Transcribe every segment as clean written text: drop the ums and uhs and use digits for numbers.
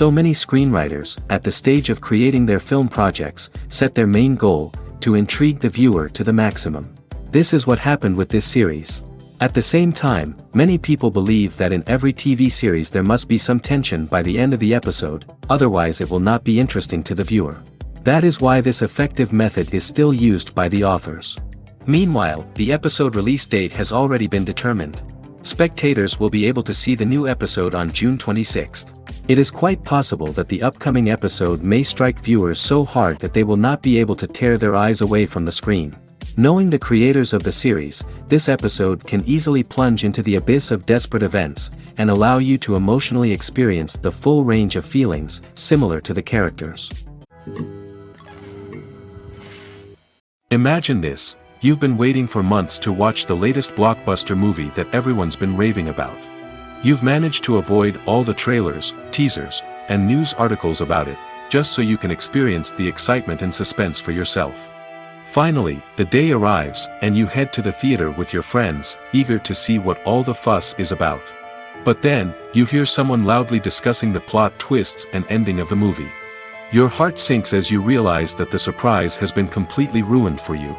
So many screenwriters, at the stage of creating their film projects, set their main goal, to intrigue the viewer to the maximum. This is what happened with this series. At the same time, many people believe that in every TV series there must be some tension by the end of the episode, otherwise it will not be interesting to the viewer. That is why this effective method is still used by the authors. Meanwhile, the episode release date has already been determined. Spectators will be able to see the new episode on June 26th. It is quite possible that the upcoming episode may strike viewers so hard that they will not be able to tear their eyes away from the screen. Knowing the creators of the series, this episode can easily plunge into the abyss of desperate events, and allow you to emotionally experience the full range of feelings, similar to the characters. Imagine this, you've been waiting for months to watch the latest blockbuster movie that everyone's been raving about. You've managed to avoid all the trailers, teasers, and news articles about it, just so you can experience the excitement and suspense for yourself. Finally, the day arrives, and you head to the theater with your friends, eager to see what all the fuss is about. But then, you hear someone loudly discussing the plot twists and ending of the movie. Your heart sinks as you realize that the surprise has been completely ruined for you.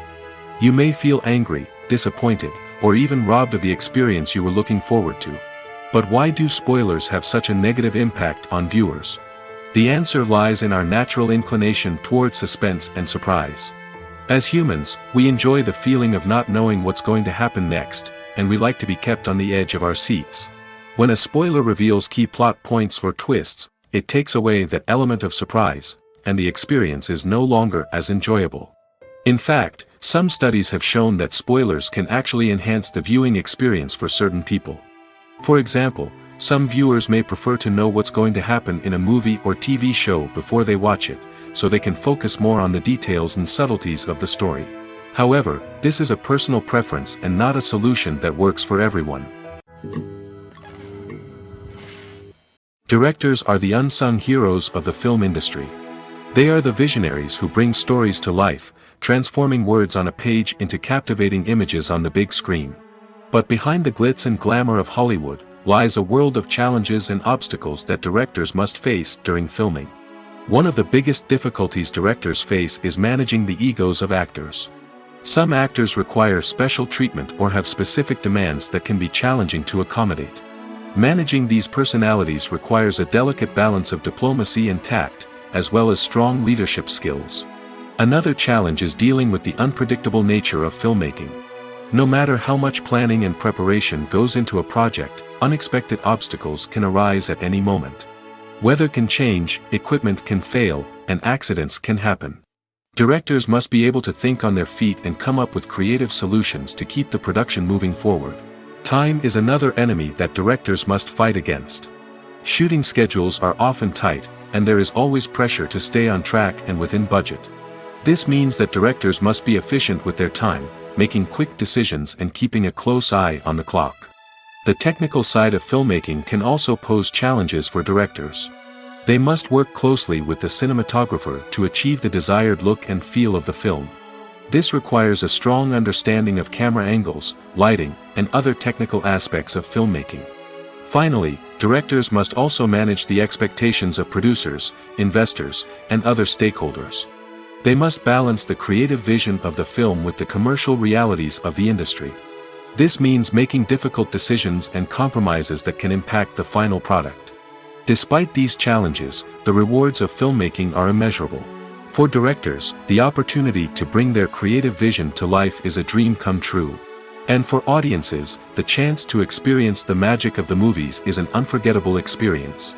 You may feel angry, disappointed, or even robbed of the experience you were looking forward to. But why do spoilers have such a negative impact on viewers? The answer lies in our natural inclination toward suspense and surprise. As humans, we enjoy the feeling of not knowing what's going to happen next, and we like to be kept on the edge of our seats. When a spoiler reveals key plot points or twists, it takes away that element of surprise, and the experience is no longer as enjoyable. In fact, some studies have shown that spoilers can actually enhance the viewing experience for certain people. For example, some viewers may prefer to know what's going to happen in a movie or TV show before they watch it, so they can focus more on the details and subtleties of the story. However, this is a personal preference and not a solution that works for everyone. Directors are the unsung heroes of the film industry. They are the visionaries who bring stories to life, transforming words on a page into captivating images on the big screen. But behind the glitz and glamour of Hollywood, lies a world of challenges and obstacles that directors must face during filming. One of the biggest difficulties directors face is managing the egos of actors. Some actors require special treatment or have specific demands that can be challenging to accommodate. Managing these personalities requires a delicate balance of diplomacy and tact, as well as strong leadership skills. Another challenge is dealing with the unpredictable nature of filmmaking. No matter how much planning and preparation goes into a project, unexpected obstacles can arise at any moment. Weather can change, equipment can fail, and accidents can happen. Directors must be able to think on their feet and come up with creative solutions to keep the production moving forward. Time is another enemy that directors must fight against. Shooting schedules are often tight, and there is always pressure to stay on track and within budget. This means that directors must be efficient with their time, making quick decisions and keeping a close eye on the clock. The technical side of filmmaking can also pose challenges for directors. They must work closely with the cinematographer to achieve the desired look and feel of the film. This requires a strong understanding of camera angles, lighting, and other technical aspects of filmmaking. Finally, directors must also manage the expectations of producers, investors, and other stakeholders. They must balance the creative vision of the film with the commercial realities of the industry. This means making difficult decisions and compromises that can impact the final product. Despite these challenges, the rewards of filmmaking are immeasurable. For directors, the opportunity to bring their creative vision to life is a dream come true. And for audiences, the chance to experience the magic of the movies is an unforgettable experience.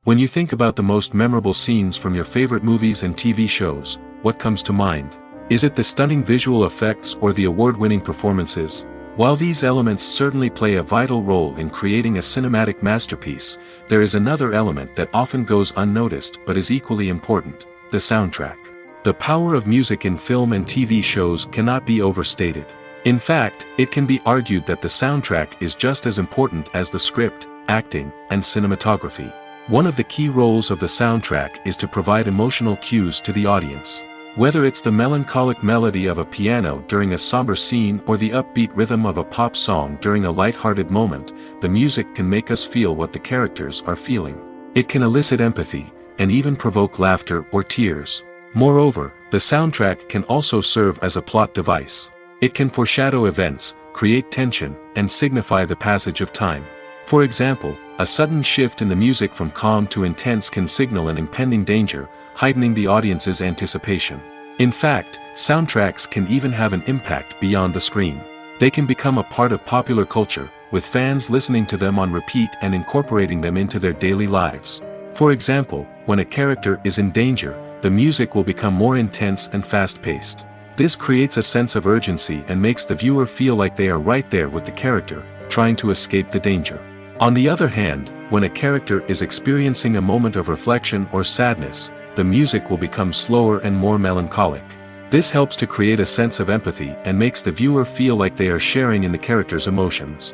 When you think about the most memorable scenes from your favorite movies and TV shows, what comes to mind? Is it the stunning visual effects or the award-winning performances? While these elements certainly play a vital role in creating a cinematic masterpiece, there is another element that often goes unnoticed but is equally important: the soundtrack. The power of music in film and TV shows cannot be overstated. In fact, it can be argued that the soundtrack is just as important as the script, acting, and cinematography. One of the key roles of the soundtrack is to provide emotional cues to the audience. Whether it's the melancholic melody of a piano during a somber scene or the upbeat rhythm of a pop song during a light-hearted moment, the music can make us feel what the characters are feeling. It can elicit empathy, and even provoke laughter or tears. Moreover, the soundtrack can also serve as a plot device. It can foreshadow events, create tension, and signify the passage of time. For example, a sudden shift in the music from calm to intense can signal an impending danger, heightening the audience's anticipation. In fact, soundtracks can even have an impact beyond the screen. They can become a part of popular culture, with fans listening to them on repeat and incorporating them into their daily lives. For example, when a character is in danger, the music will become more intense and fast-paced. This creates a sense of urgency and makes the viewer feel like they are right there with the character, trying to escape the danger. On the other hand, when a character is experiencing a moment of reflection or sadness, the music will become slower and more melancholic. This helps to create a sense of empathy and makes the viewer feel like they are sharing in the character's emotions.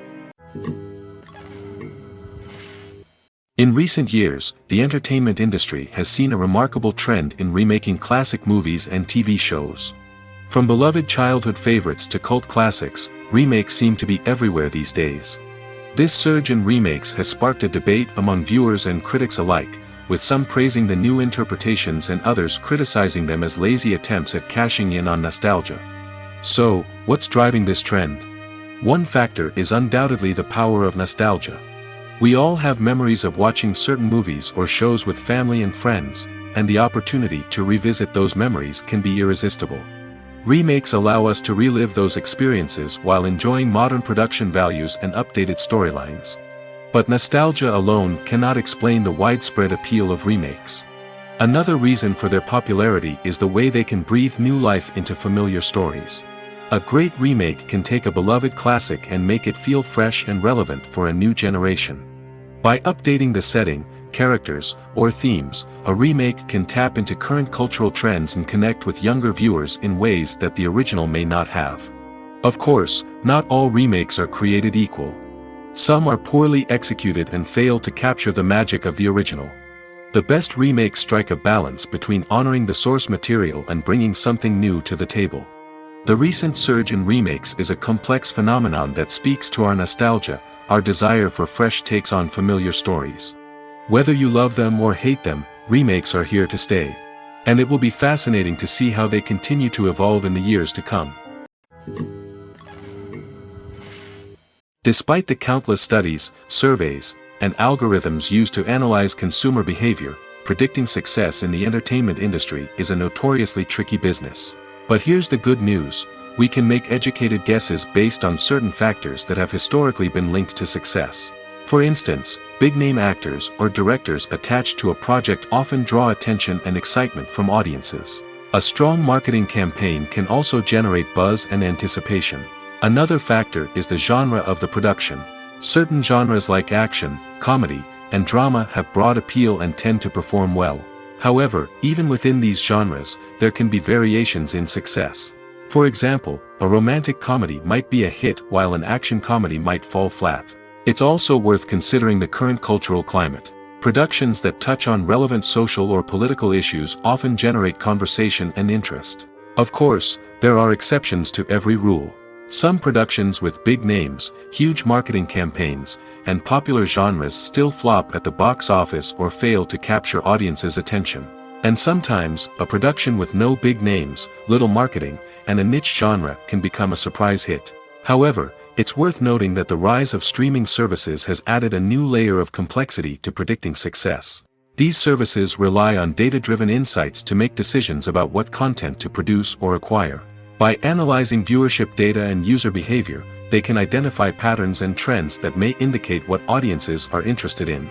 In recent years, the entertainment industry has seen a remarkable trend in remaking classic movies and TV shows. From beloved childhood favorites to cult classics, remakes seem to be everywhere these days. This surge in remakes has sparked a debate among viewers and critics alike, with some praising the new interpretations and others criticizing them as lazy attempts at cashing in on nostalgia. So, what's driving this trend? One factor is undoubtedly the power of nostalgia. We all have memories of watching certain movies or shows with family and friends, and the opportunity to revisit those memories can be irresistible. Remakes allow us to relive those experiences while enjoying modern production values and updated storylines. But nostalgia alone cannot explain the widespread appeal of remakes. Another reason for their popularity is the way they can breathe new life into familiar stories. A great remake can take a beloved classic and make it feel fresh and relevant for a new generation. By updating the setting, characters, or themes, a remake can tap into current cultural trends and connect with younger viewers in ways that the original may not have. Of course, not all remakes are created equal. Some are poorly executed and fail to capture the magic of the original. The best remakes strike a balance between honoring the source material and bringing something new to the table. The recent surge in remakes is a complex phenomenon that speaks to our nostalgia, our desire for fresh takes on familiar stories. Whether you love them or hate them, remakes are here to stay. And it will be fascinating to see how they continue to evolve in the years to come. Despite the countless studies, surveys, and algorithms used to analyze consumer behavior, predicting success in the entertainment industry is a notoriously tricky business. But here's the good news: we can make educated guesses based on certain factors that have historically been linked to success. For instance, big-name actors or directors attached to a project often draw attention and excitement from audiences. A strong marketing campaign can also generate buzz and anticipation. Another factor is the genre of the production. Certain genres like action, comedy, and drama have broad appeal and tend to perform well. However, even within these genres, there can be variations in success. For example, a romantic comedy might be a hit while an action comedy might fall flat. It's also worth considering the current cultural climate. Productions that touch on relevant social or political issues often generate conversation and interest. Of course, there are exceptions to every rule. Some productions with big names, huge marketing campaigns, and popular genres still flop at the box office or fail to capture audiences' attention. And sometimes, a production with no big names, little marketing, and a niche genre can become a surprise hit. However, it's worth noting that the rise of streaming services has added a new layer of complexity to predicting success. These services rely on data-driven insights to make decisions about what content to produce or acquire. By analyzing viewership data and user behavior, they can identify patterns and trends that may indicate what audiences are interested in.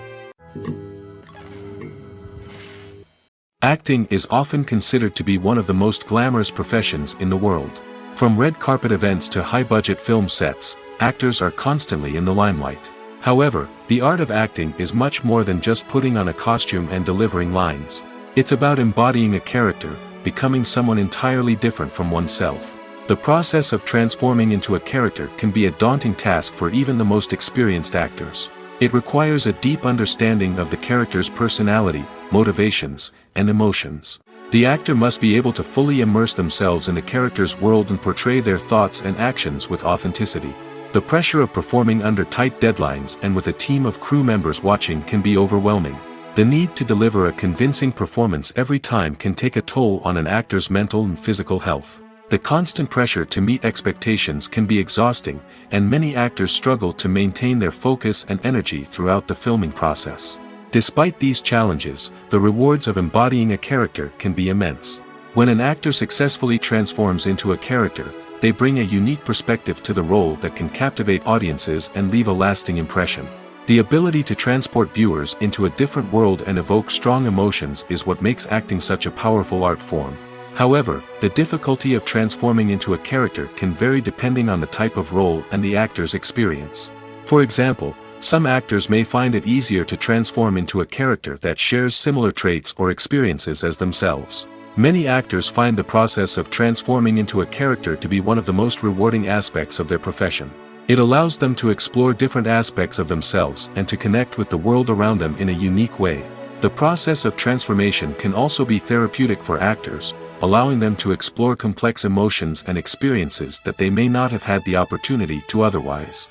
Acting is often considered to be one of the most glamorous professions in the world. From red carpet events to high-budget film sets, actors are constantly in the limelight. However, the art of acting is much more than just putting on a costume and delivering lines. It's about embodying a character, becoming someone entirely different from oneself. The process of transforming into a character can be a daunting task for even the most experienced actors. It requires a deep understanding of the character's personality, motivations, and emotions. The actor must be able to fully immerse themselves in the character's world and portray their thoughts and actions with authenticity. The pressure of performing under tight deadlines and with a team of crew members watching can be overwhelming. The need to deliver a convincing performance every time can take a toll on an actor's mental and physical health. The constant pressure to meet expectations can be exhausting, and many actors struggle to maintain their focus and energy throughout the filming process. Despite these challenges, the rewards of embodying a character can be immense. When an actor successfully transforms into a character, they bring a unique perspective to the role that can captivate audiences and leave a lasting impression. The ability to transport viewers into a different world and evoke strong emotions is what makes acting such a powerful art form. However, the difficulty of transforming into a character can vary depending on the type of role and the actor's experience. For example, some actors may find it easier to transform into a character that shares similar traits or experiences as themselves. Many actors find the process of transforming into a character to be one of the most rewarding aspects of their profession. It allows them to explore different aspects of themselves and to connect with the world around them in a unique way. The process of transformation can also be therapeutic for actors, allowing them to explore complex emotions and experiences that they may not have had the opportunity to otherwise.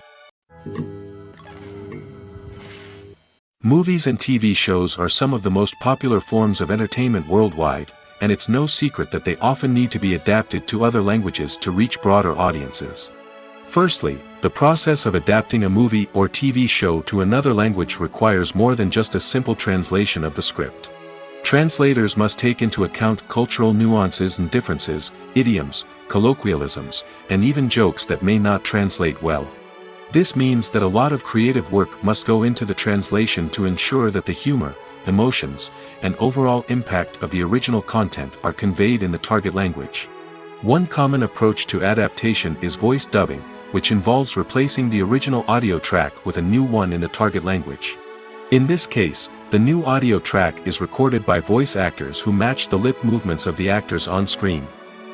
Movies and TV shows are some of the most popular forms of entertainment worldwide, and it's no secret that they often need to be adapted to other languages to reach broader audiences. Firstly, the process of adapting a movie or TV show to another language requires more than just a simple translation of the script. Translators must take into account cultural nuances and differences, idioms, colloquialisms, and even jokes that may not translate well. This means that a lot of creative work must go into the translation to ensure that the humor, emotions, and overall impact of the original content are conveyed in the target language. One common approach to adaptation is voice dubbing, which involves replacing the original audio track with a new one in the target language. In this case, the new audio track is recorded by voice actors who match the lip movements of the actors on screen.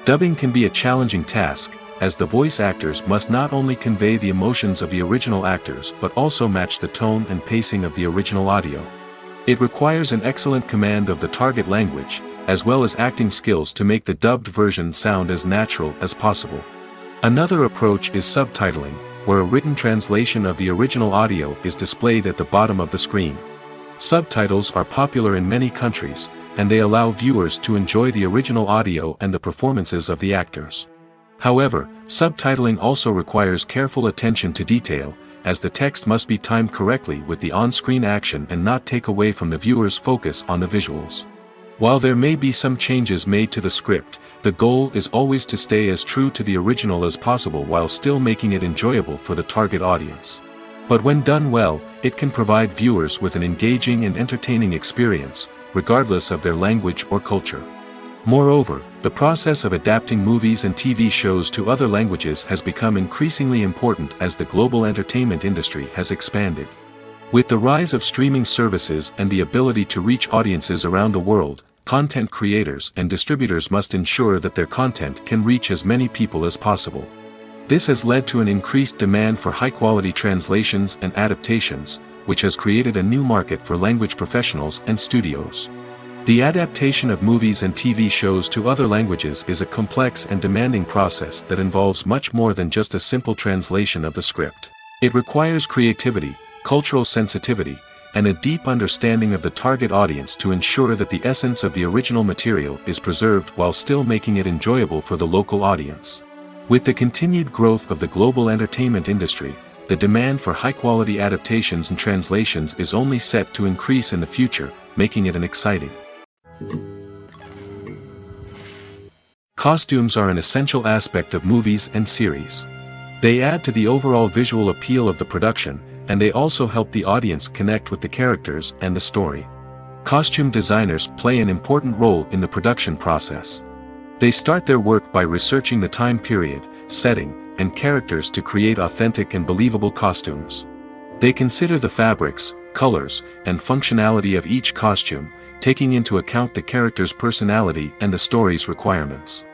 Dubbing can be a challenging task, as the voice actors must not only convey the emotions of the original actors but also match the tone and pacing of the original audio. It requires an excellent command of the target language, as well as acting skills to make the dubbed version sound as natural as possible. Another approach is subtitling, where a written translation of the original audio is displayed at the bottom of the screen. Subtitles are popular in many countries, and they allow viewers to enjoy the original audio and the performances of the actors. However, subtitling also requires careful attention to detail, as the text must be timed correctly with the on-screen action and not take away from the viewer's focus on the visuals. While there may be some changes made to the script, the goal is always to stay as true to the original as possible while still making it enjoyable for the target audience. But when done well, it can provide viewers with an engaging and entertaining experience, regardless of their language or culture. Moreover, the process of adapting movies and TV shows to other languages has become increasingly important as the global entertainment industry has expanded. With the rise of streaming services and the ability to reach audiences around the world, content creators and distributors must ensure that their content can reach as many people as possible. This has led to an increased demand for high-quality translations and adaptations, which has created a new market for language professionals and studios. The adaptation of movies and TV shows to other languages is a complex and demanding process that involves much more than just a simple translation of the script. It requires creativity, cultural sensitivity, and a deep understanding of the target audience to ensure that the essence of the original material is preserved while still making it enjoyable for the local audience. With the continued growth of the global entertainment industry, the demand for high-quality adaptations and translations is only set to increase in the future, making it an exciting. Costumes are an essential aspect of movies and series. They add to the overall visual appeal of the production, and they also help the audience connect with the characters and the story. Costume designers play an important role in the production process. They start their work by researching the time period, setting, and characters to create authentic and believable costumes. They consider the fabrics, colors, and functionality of each costume, taking into account the character's personality and the story's requirements.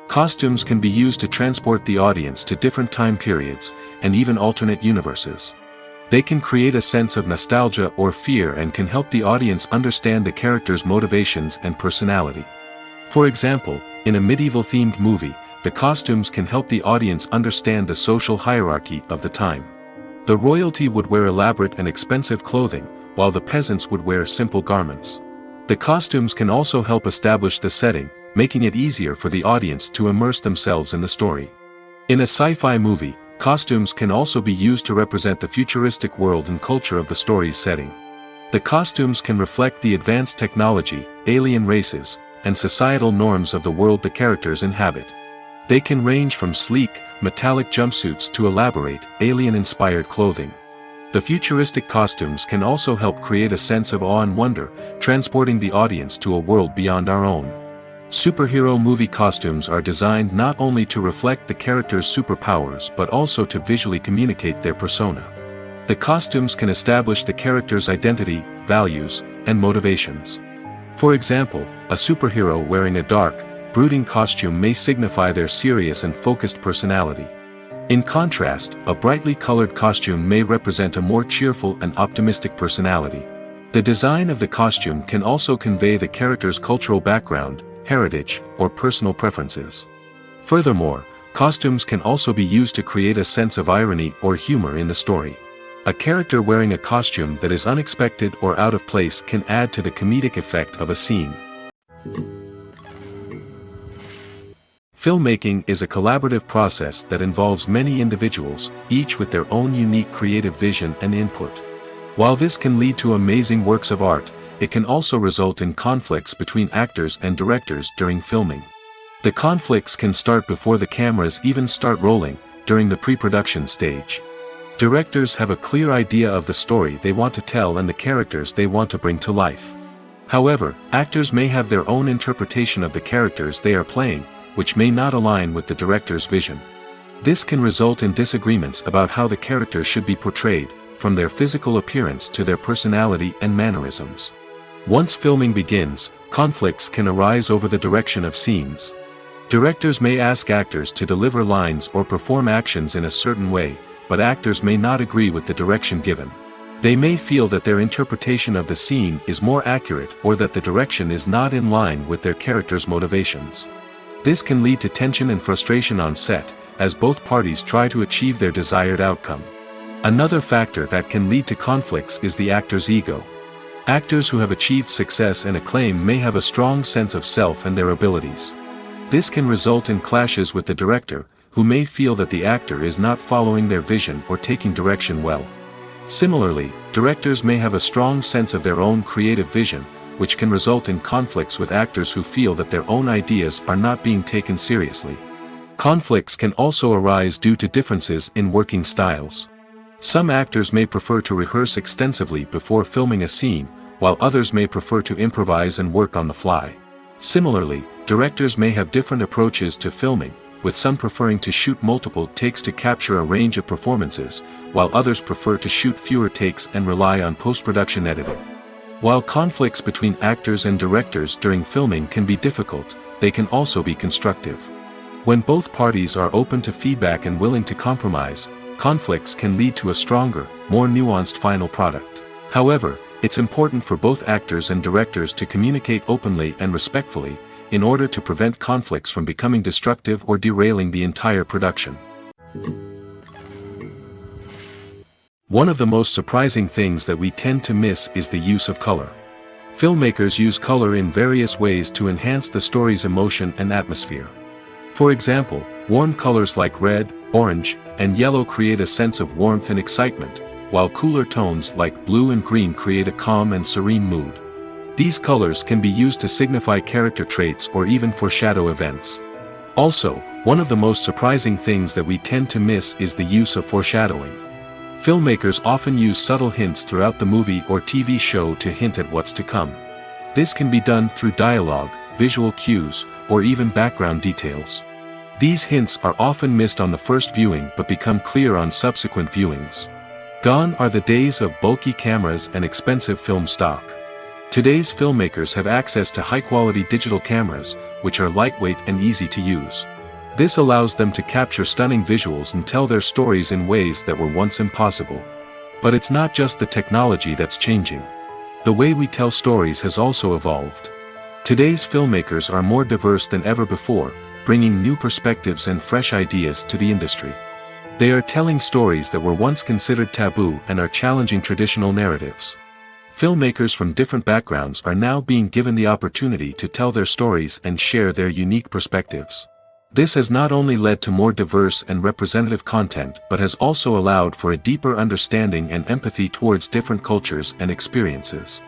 Costumes can be used to transport the audience to different time periods, and even alternate universes. They can create a sense of nostalgia or fear and can help the audience understand the character's motivations and personality. For example, in a medieval-themed movie, the costumes can help the audience understand the social hierarchy of the time. The royalty would wear elaborate and expensive clothing, while the peasants would wear simple garments. The costumes can also help establish the setting, making it easier for the audience to immerse themselves in the story. In a sci-fi movie, costumes can also be used to represent the futuristic world and culture of the story's setting. The costumes can reflect the advanced technology, alien races, and societal norms of the world the characters inhabit. They can range from sleek, metallic jumpsuits to elaborate, alien-inspired clothing. The futuristic costumes can also help create a sense of awe and wonder, transporting the audience to a world beyond our own. Superhero movie costumes are designed not only to reflect the character's superpowers but also to visually communicate their persona. The costumes can establish the character's identity, values, and motivations. For example, a superhero wearing a dark, brooding costume may signify their serious and focused personality. In contrast, a brightly colored costume may represent a more cheerful and optimistic personality. The design of the costume can also convey the character's cultural background, heritage, or personal preferences. Furthermore, costumes can also be used to create a sense of irony or humor in the story. A character wearing a costume that is unexpected or out of place can add to the comedic effect of a scene. Filmmaking is a collaborative process that involves many individuals, each with their own unique creative vision and input. While this can lead to amazing works of art, it can also result in conflicts between actors and directors during filming. The conflicts can start before the cameras even start rolling, during the pre-production stage. Directors have a clear idea of the story they want to tell and the characters they want to bring to life. However, actors may have their own interpretation of the characters they are playing, which may not align with the director's vision. This can result in disagreements about how the characters should be portrayed, from their physical appearance to their personality and mannerisms. Once filming begins, conflicts can arise over the direction of scenes. Directors may ask actors to deliver lines or perform actions in a certain way, but actors may not agree with the direction given. They may feel that their interpretation of the scene is more accurate or that the direction is not in line with their character's motivations. This can lead to tension and frustration on set, as both parties try to achieve their desired outcome. Another factor that can lead to conflicts is the actor's ego. Actors who have achieved success and acclaim may have a strong sense of self and their abilities. This can result in clashes with the director, who may feel that the actor is not following their vision or taking direction well. Similarly, directors may have a strong sense of their own creative vision, which can result in conflicts with actors who feel that their own ideas are not being taken seriously. Conflicts can also arise due to differences in working styles. Some actors may prefer to rehearse extensively before filming a scene, while others may prefer to improvise and work on the fly. Similarly, directors may have different approaches to filming, with some preferring to shoot multiple takes to capture a range of performances, while others prefer to shoot fewer takes and rely on post-production editing. While conflicts between actors and directors during filming can be difficult, they can also be constructive. When both parties are open to feedback and willing to compromise, conflicts can lead to a stronger, more nuanced final product. However, it's important for both actors and directors to communicate openly and respectfully, in order to prevent conflicts from becoming destructive or derailing the entire production. One of the most surprising things that we tend to miss is the use of color. Filmmakers use color in various ways to enhance the story's emotion and atmosphere. For example, warm colors like red, orange, and yellow create a sense of warmth and excitement, while cooler tones like blue and green create a calm and serene mood. These colors can be used to signify character traits or even foreshadow events. Also, one of the most surprising things that we tend to miss is the use of foreshadowing. Filmmakers often use subtle hints throughout the movie or TV show to hint at what's to come. This can be done through dialogue, visual cues, or even background details. These hints are often missed on the first viewing but become clear on subsequent viewings. Gone are the days of bulky cameras and expensive film stock. Today's filmmakers have access to high-quality digital cameras, which are lightweight and easy to use. This allows them to capture stunning visuals and tell their stories in ways that were once impossible. But it's not just the technology that's changing. The way we tell stories has also evolved. Today's filmmakers are more diverse than ever before, bringing new perspectives and fresh ideas to the industry. They are telling stories that were once considered taboo and are challenging traditional narratives. Filmmakers from different backgrounds are now being given the opportunity to tell their stories and share their unique perspectives. This has not only led to more diverse and representative content but has also allowed for a deeper understanding and empathy towards different cultures and experiences.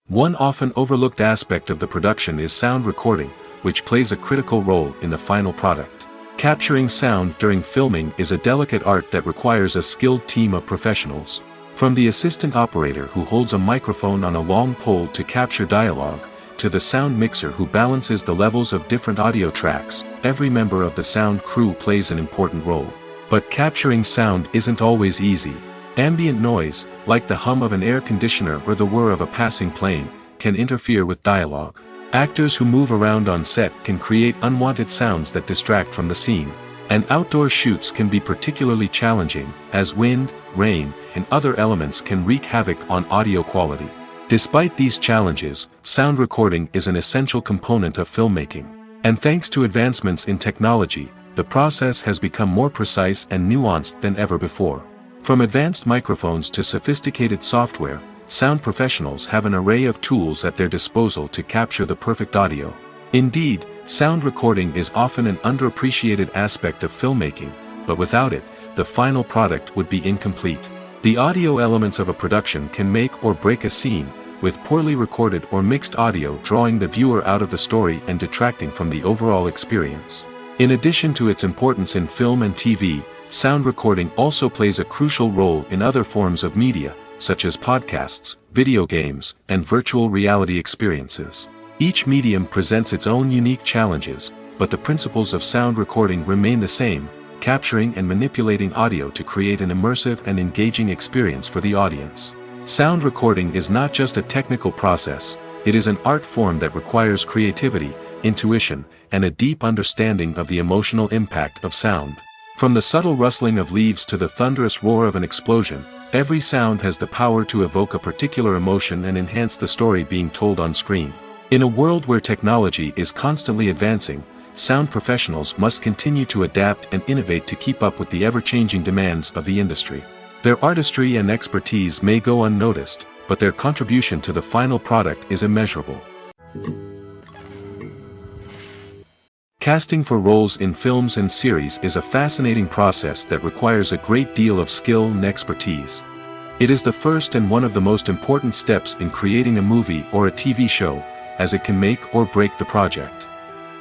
One often overlooked aspect of the production is sound recording, which plays a critical role in the final product. Capturing sound during filming is a delicate art that requires a skilled team of professionals. From the assistant operator who holds a microphone on a long pole to capture dialogue, to the sound mixer who balances the levels of different audio tracks, every member of the sound crew plays an important role. But capturing sound isn't always easy. Ambient noise, like the hum of an air conditioner or the whir of a passing plane, can interfere with dialogue. Actors who move around on set can create unwanted sounds that distract from the scene. And outdoor shoots can be particularly challenging, as wind, rain, and other elements can wreak havoc on audio quality. Despite these challenges, sound recording is an essential component of filmmaking. And thanks to advancements in technology, the process has become more precise and nuanced than ever before. From advanced microphones to sophisticated software, sound professionals have an array of tools at their disposal to capture the perfect audio. Indeed, sound recording is often an underappreciated aspect of filmmaking, but without it, the final product would be incomplete. The audio elements of a production can make or break a scene, with poorly recorded or mixed audio drawing the viewer out of the story and detracting from the overall experience. In addition to its importance in film and TV, sound recording also plays a crucial role in other forms of media, such as podcasts, video games, and virtual reality experiences. Each medium presents its own unique challenges, but the principles of sound recording remain the same, capturing and manipulating audio to create an immersive and engaging experience for the audience. Sound recording is not just a technical process, it is an art form that requires creativity, intuition, and a deep understanding of the emotional impact of sound. From the subtle rustling of leaves to the thunderous roar of an explosion, every sound has the power to evoke a particular emotion and enhance the story being told on screen. In a world where technology is constantly advancing, sound professionals must continue to adapt and innovate to keep up with the ever-changing demands of the industry. Their artistry and expertise may go unnoticed, but their contribution to the final product is immeasurable. Casting for roles in films and series is a fascinating process that requires a great deal of skill and expertise. It is the first and one of the most important steps in creating a movie or a TV show, as it can make or break the project.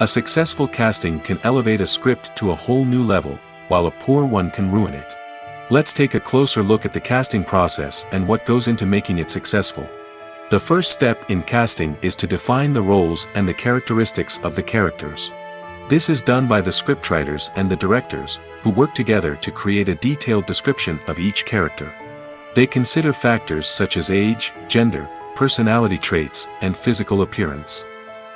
A successful casting can elevate a script to a whole new level, while a poor one can ruin it. Let's take a closer look at the casting process and what goes into making it successful. The first step in casting is to define the roles and the characteristics of the characters. This is done by the scriptwriters and the directors, who work together to create a detailed description of each character. They consider factors such as age, gender, personality traits, and physical appearance.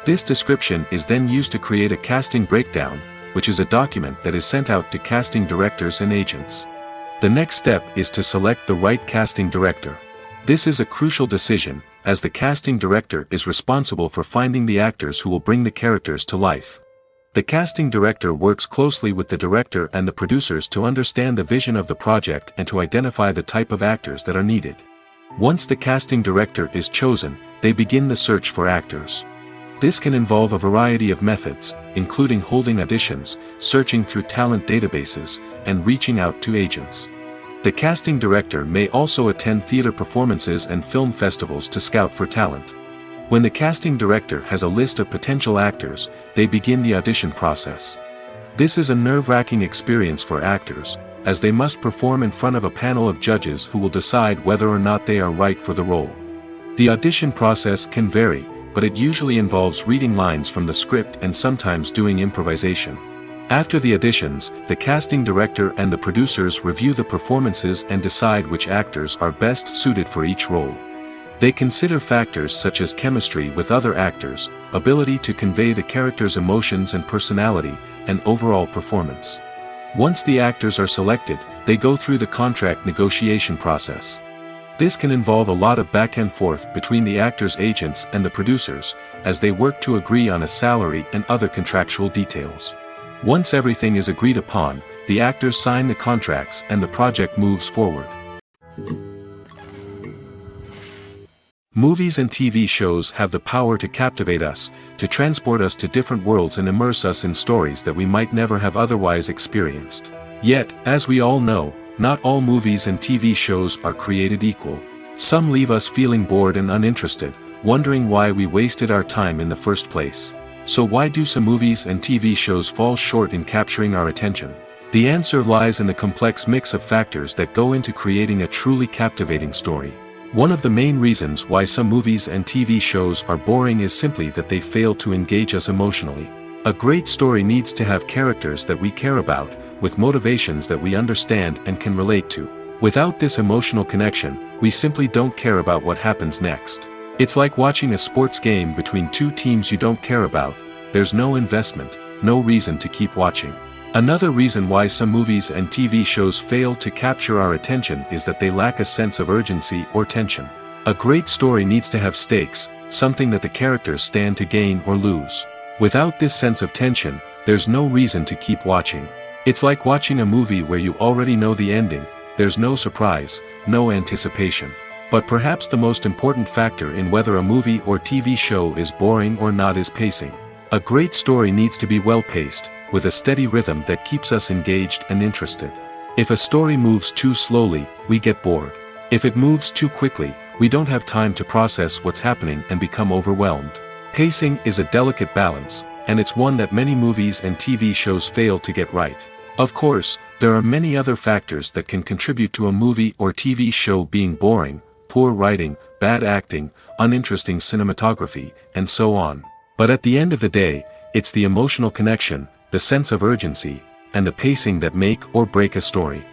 This description is then used to create a casting breakdown, which is a document that is sent out to casting directors and agents. The next step is to select the right casting director. This is a crucial decision, as the casting director is responsible for finding the actors who will bring the characters to life. The casting director works closely with the director and the producers to understand the vision of the project and to identify the type of actors that are needed. Once the casting director is chosen, they begin the search for actors. This can involve a variety of methods, including holding auditions, searching through talent databases, and reaching out to agents. The casting director may also attend theater performances and film festivals to scout for talent. When the casting director has a list of potential actors, they begin the audition process. This is a nerve-wracking experience for actors, as they must perform in front of a panel of judges who will decide whether or not they are right for the role. The audition process can vary, but it usually involves reading lines from the script and sometimes doing improvisation. After the auditions, the casting director and the producers review the performances and decide which actors are best suited for each role. They consider factors such as chemistry with other actors, ability to convey the character's emotions and personality, and overall performance. Once the actors are selected, they go through the contract negotiation process. This can involve a lot of back and forth between the actors' agents and the producers, as they work to agree on a salary and other contractual details. Once everything is agreed upon, the actors sign the contracts and the project moves forward. Movies and TV shows have the power to captivate us, to transport us to different worlds and immerse us in stories that we might never have otherwise experienced. Yet, as we all know, not all movies and TV shows are created equal. Some leave us feeling bored and uninterested, wondering why we wasted our time in the first place. So why do some movies and TV shows fall short in capturing our attention? The answer lies in the complex mix of factors that go into creating a truly captivating story. One of the main reasons why some movies and TV shows are boring is simply that they fail to engage us emotionally. A great story needs to have characters that we care about, with motivations that we understand and can relate to. Without this emotional connection, we simply don't care about what happens next. It's like watching a sports game between two teams you don't care about. There's no investment, no reason to keep watching. Another reason why some movies and TV shows fail to capture our attention is that they lack a sense of urgency or tension. A great story needs to have stakes, something that the characters stand to gain or lose. Without this sense of tension, there's no reason to keep watching. It's like watching a movie where you already know the ending. There's no surprise, no anticipation. But perhaps the most important factor in whether a movie or TV show is boring or not is pacing. A great story needs to be well-paced, with a steady rhythm that keeps us engaged and interested. If a story moves too slowly, we get bored. If it moves too quickly, we don't have time to process what's happening and become overwhelmed. Pacing is a delicate balance, and it's one that many movies and TV shows fail to get right. Of course, there are many other factors that can contribute to a movie or TV show being boring: poor writing, bad acting, uninteresting cinematography, and so on. But at the end of the day, it's the emotional connection, the sense of urgency, and the pacing that make or break a story.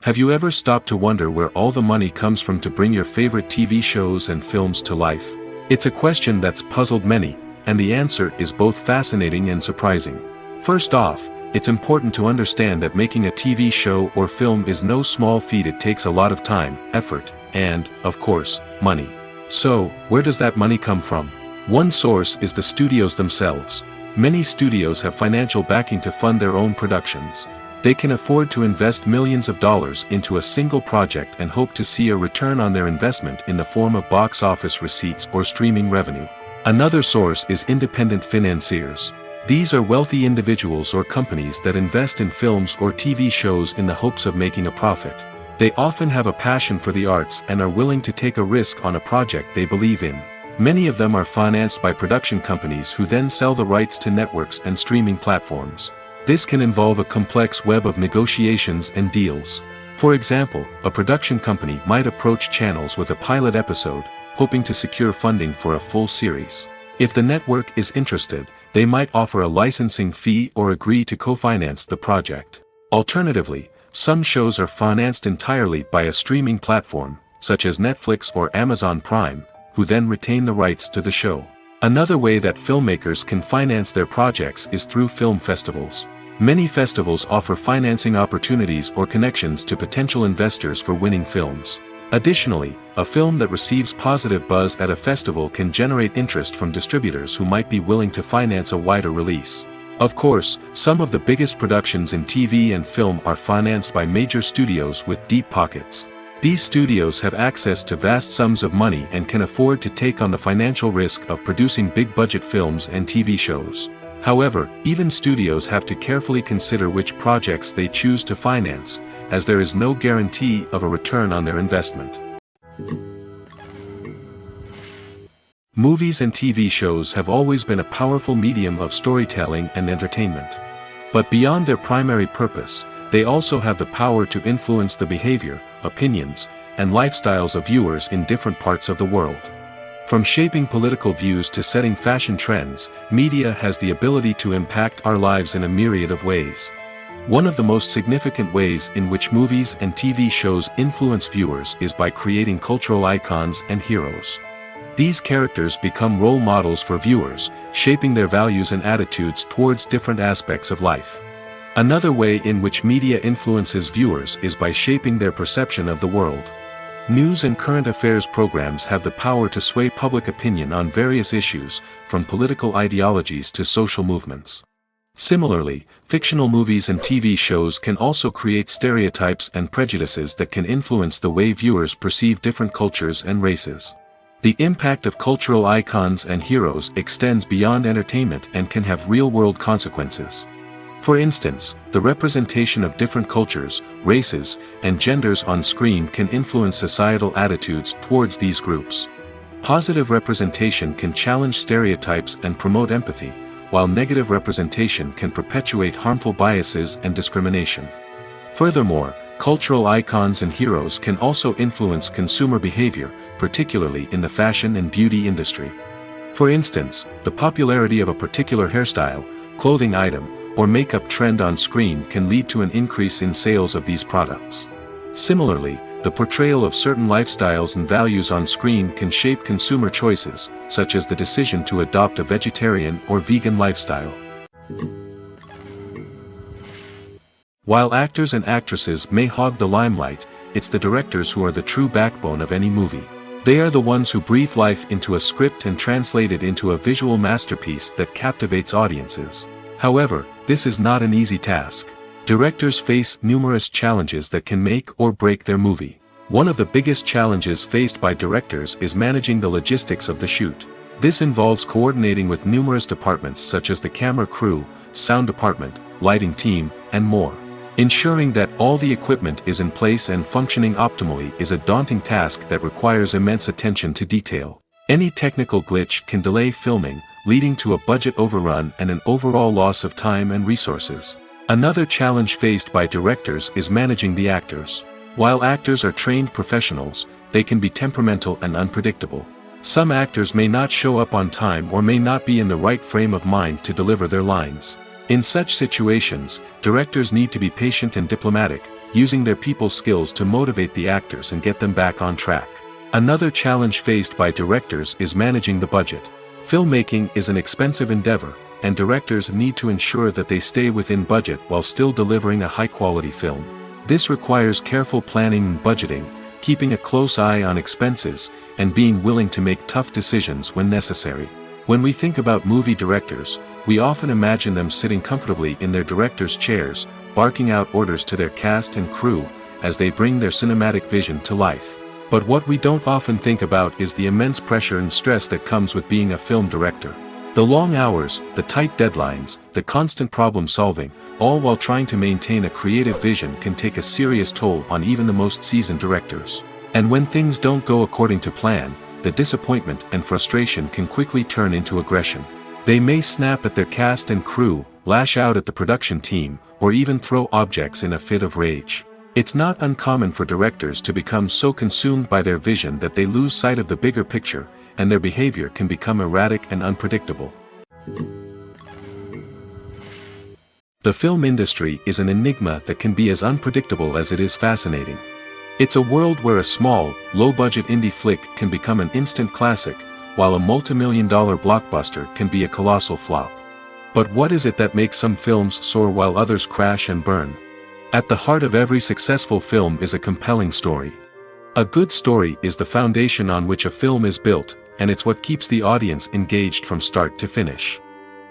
Have you ever stopped to wonder where all the money comes from to bring your favorite TV shows and films to life? It's a question that's puzzled many, and the answer is both fascinating and surprising. First off, it's important to understand that making a TV show or film is no small feat. It takes a lot of time, effort, and, of course, money. So, where does that money come from? One source is the studios themselves. Many studios have financial backing to fund their own productions. They can afford to invest millions of dollars into a single project and hope to see a return on their investment in the form of box office receipts or streaming revenue. Another source is independent financiers. These are wealthy individuals or companies that invest in films or TV shows in the hopes of making a profit. They often have a passion for the arts and are willing to take a risk on a project they believe in. Many of them are financed by production companies who then sell the rights to networks and streaming platforms. This can involve a complex web of negotiations and deals. For example, a production company might approach channels with a pilot episode, hoping to secure funding for a full series. If the network is interested, they might offer a licensing fee or agree to co-finance the project. Alternatively, some shows are financed entirely by a streaming platform, such as Netflix or Amazon Prime, who then retain the rights to the show. Another way that filmmakers can finance their projects is through film festivals. Many festivals offer financing opportunities or connections to potential investors for winning films. Additionally, a film that receives positive buzz at a festival can generate interest from distributors who might be willing to finance a wider release. Of course, some of the biggest productions in TV and film are financed by major studios with deep pockets. These studios have access to vast sums of money and can afford to take on the financial risk of producing big-budget films and TV shows. However, even studios have to carefully consider which projects they choose to finance, as there is no guarantee of a return on their investment. Movies and TV shows have always been a powerful medium of storytelling and entertainment. But beyond their primary purpose, they also have the power to influence the behavior, opinions, and lifestyles of viewers in different parts of the world. From shaping political views to setting fashion trends, media has the ability to impact our lives in a myriad of ways. One of the most significant ways in which movies and TV shows influence viewers is by creating cultural icons and heroes. These characters become role models for viewers, shaping their values and attitudes towards different aspects of life. Another way in which media influences viewers is by shaping their perception of the world. News and current affairs programs have the power to sway public opinion on various issues, from political ideologies to social movements. Similarly, fictional movies and TV shows can also create stereotypes and prejudices that can influence the way viewers perceive different cultures and races. The impact of cultural icons and heroes extends beyond entertainment and can have real-world consequences. For instance, the representation of different cultures, races, and genders on screen can influence societal attitudes towards these groups. Positive representation can challenge stereotypes and promote empathy, while negative representation can perpetuate harmful biases and discrimination. Furthermore, cultural icons and heroes can also influence consumer behavior, particularly in the fashion and beauty industry. For instance, the popularity of a particular hairstyle, clothing item, or makeup trend on screen can lead to an increase in sales of these products. Similarly, the portrayal of certain lifestyles and values on screen can shape consumer choices, such as the decision to adopt a vegetarian or vegan lifestyle. While actors and actresses may hog the limelight, it's the directors who are the true backbone of any movie. They are the ones who breathe life into a script and translate it into a visual masterpiece that captivates audiences. However, this is not an easy task. Directors face numerous challenges that can make or break their movie. One of the biggest challenges faced by directors is managing the logistics of the shoot. This involves coordinating with numerous departments such as the camera crew, sound department, lighting team, and more. Ensuring that all the equipment is in place and functioning optimally is a daunting task that requires immense attention to detail. Any technical glitch can delay filming, leading to a budget overrun and an overall loss of time and resources. Another challenge faced by directors is managing the actors. While actors are trained professionals, they can be temperamental and unpredictable. Some actors may not show up on time or may not be in the right frame of mind to deliver their lines. In such situations, directors need to be patient and diplomatic, using their people skills to motivate the actors and get them back on track. Another challenge faced by directors is managing the budget. Filmmaking is an expensive endeavor, and directors need to ensure that they stay within budget while still delivering a high-quality film. This requires careful planning and budgeting, keeping a close eye on expenses, and being willing to make tough decisions when necessary. When we think about movie directors, we often imagine them sitting comfortably in their director's chairs, barking out orders to their cast and crew, as they bring their cinematic vision to life. But what we don't often think about is the immense pressure and stress that comes with being a film director. The long hours, the tight deadlines, the constant problem solving, all while trying to maintain a creative vision can take a serious toll on even the most seasoned directors. And when things don't go according to plan, the disappointment and frustration can quickly turn into aggression. They may snap at their cast and crew, lash out at the production team, or even throw objects in a fit of rage. It's not uncommon for directors to become so consumed by their vision that they lose sight of the bigger picture, and their behavior can become erratic and unpredictable. The film industry is an enigma that can be as unpredictable as it is fascinating. It's a world where a small, low-budget indie flick can become an instant classic, while a multi-million-dollar blockbuster can be a colossal flop. But what is it that makes some films soar while others crash and burn? At the heart of every successful film is a compelling story. A good story is the foundation on which a film is built, and it's what keeps the audience engaged from start to finish.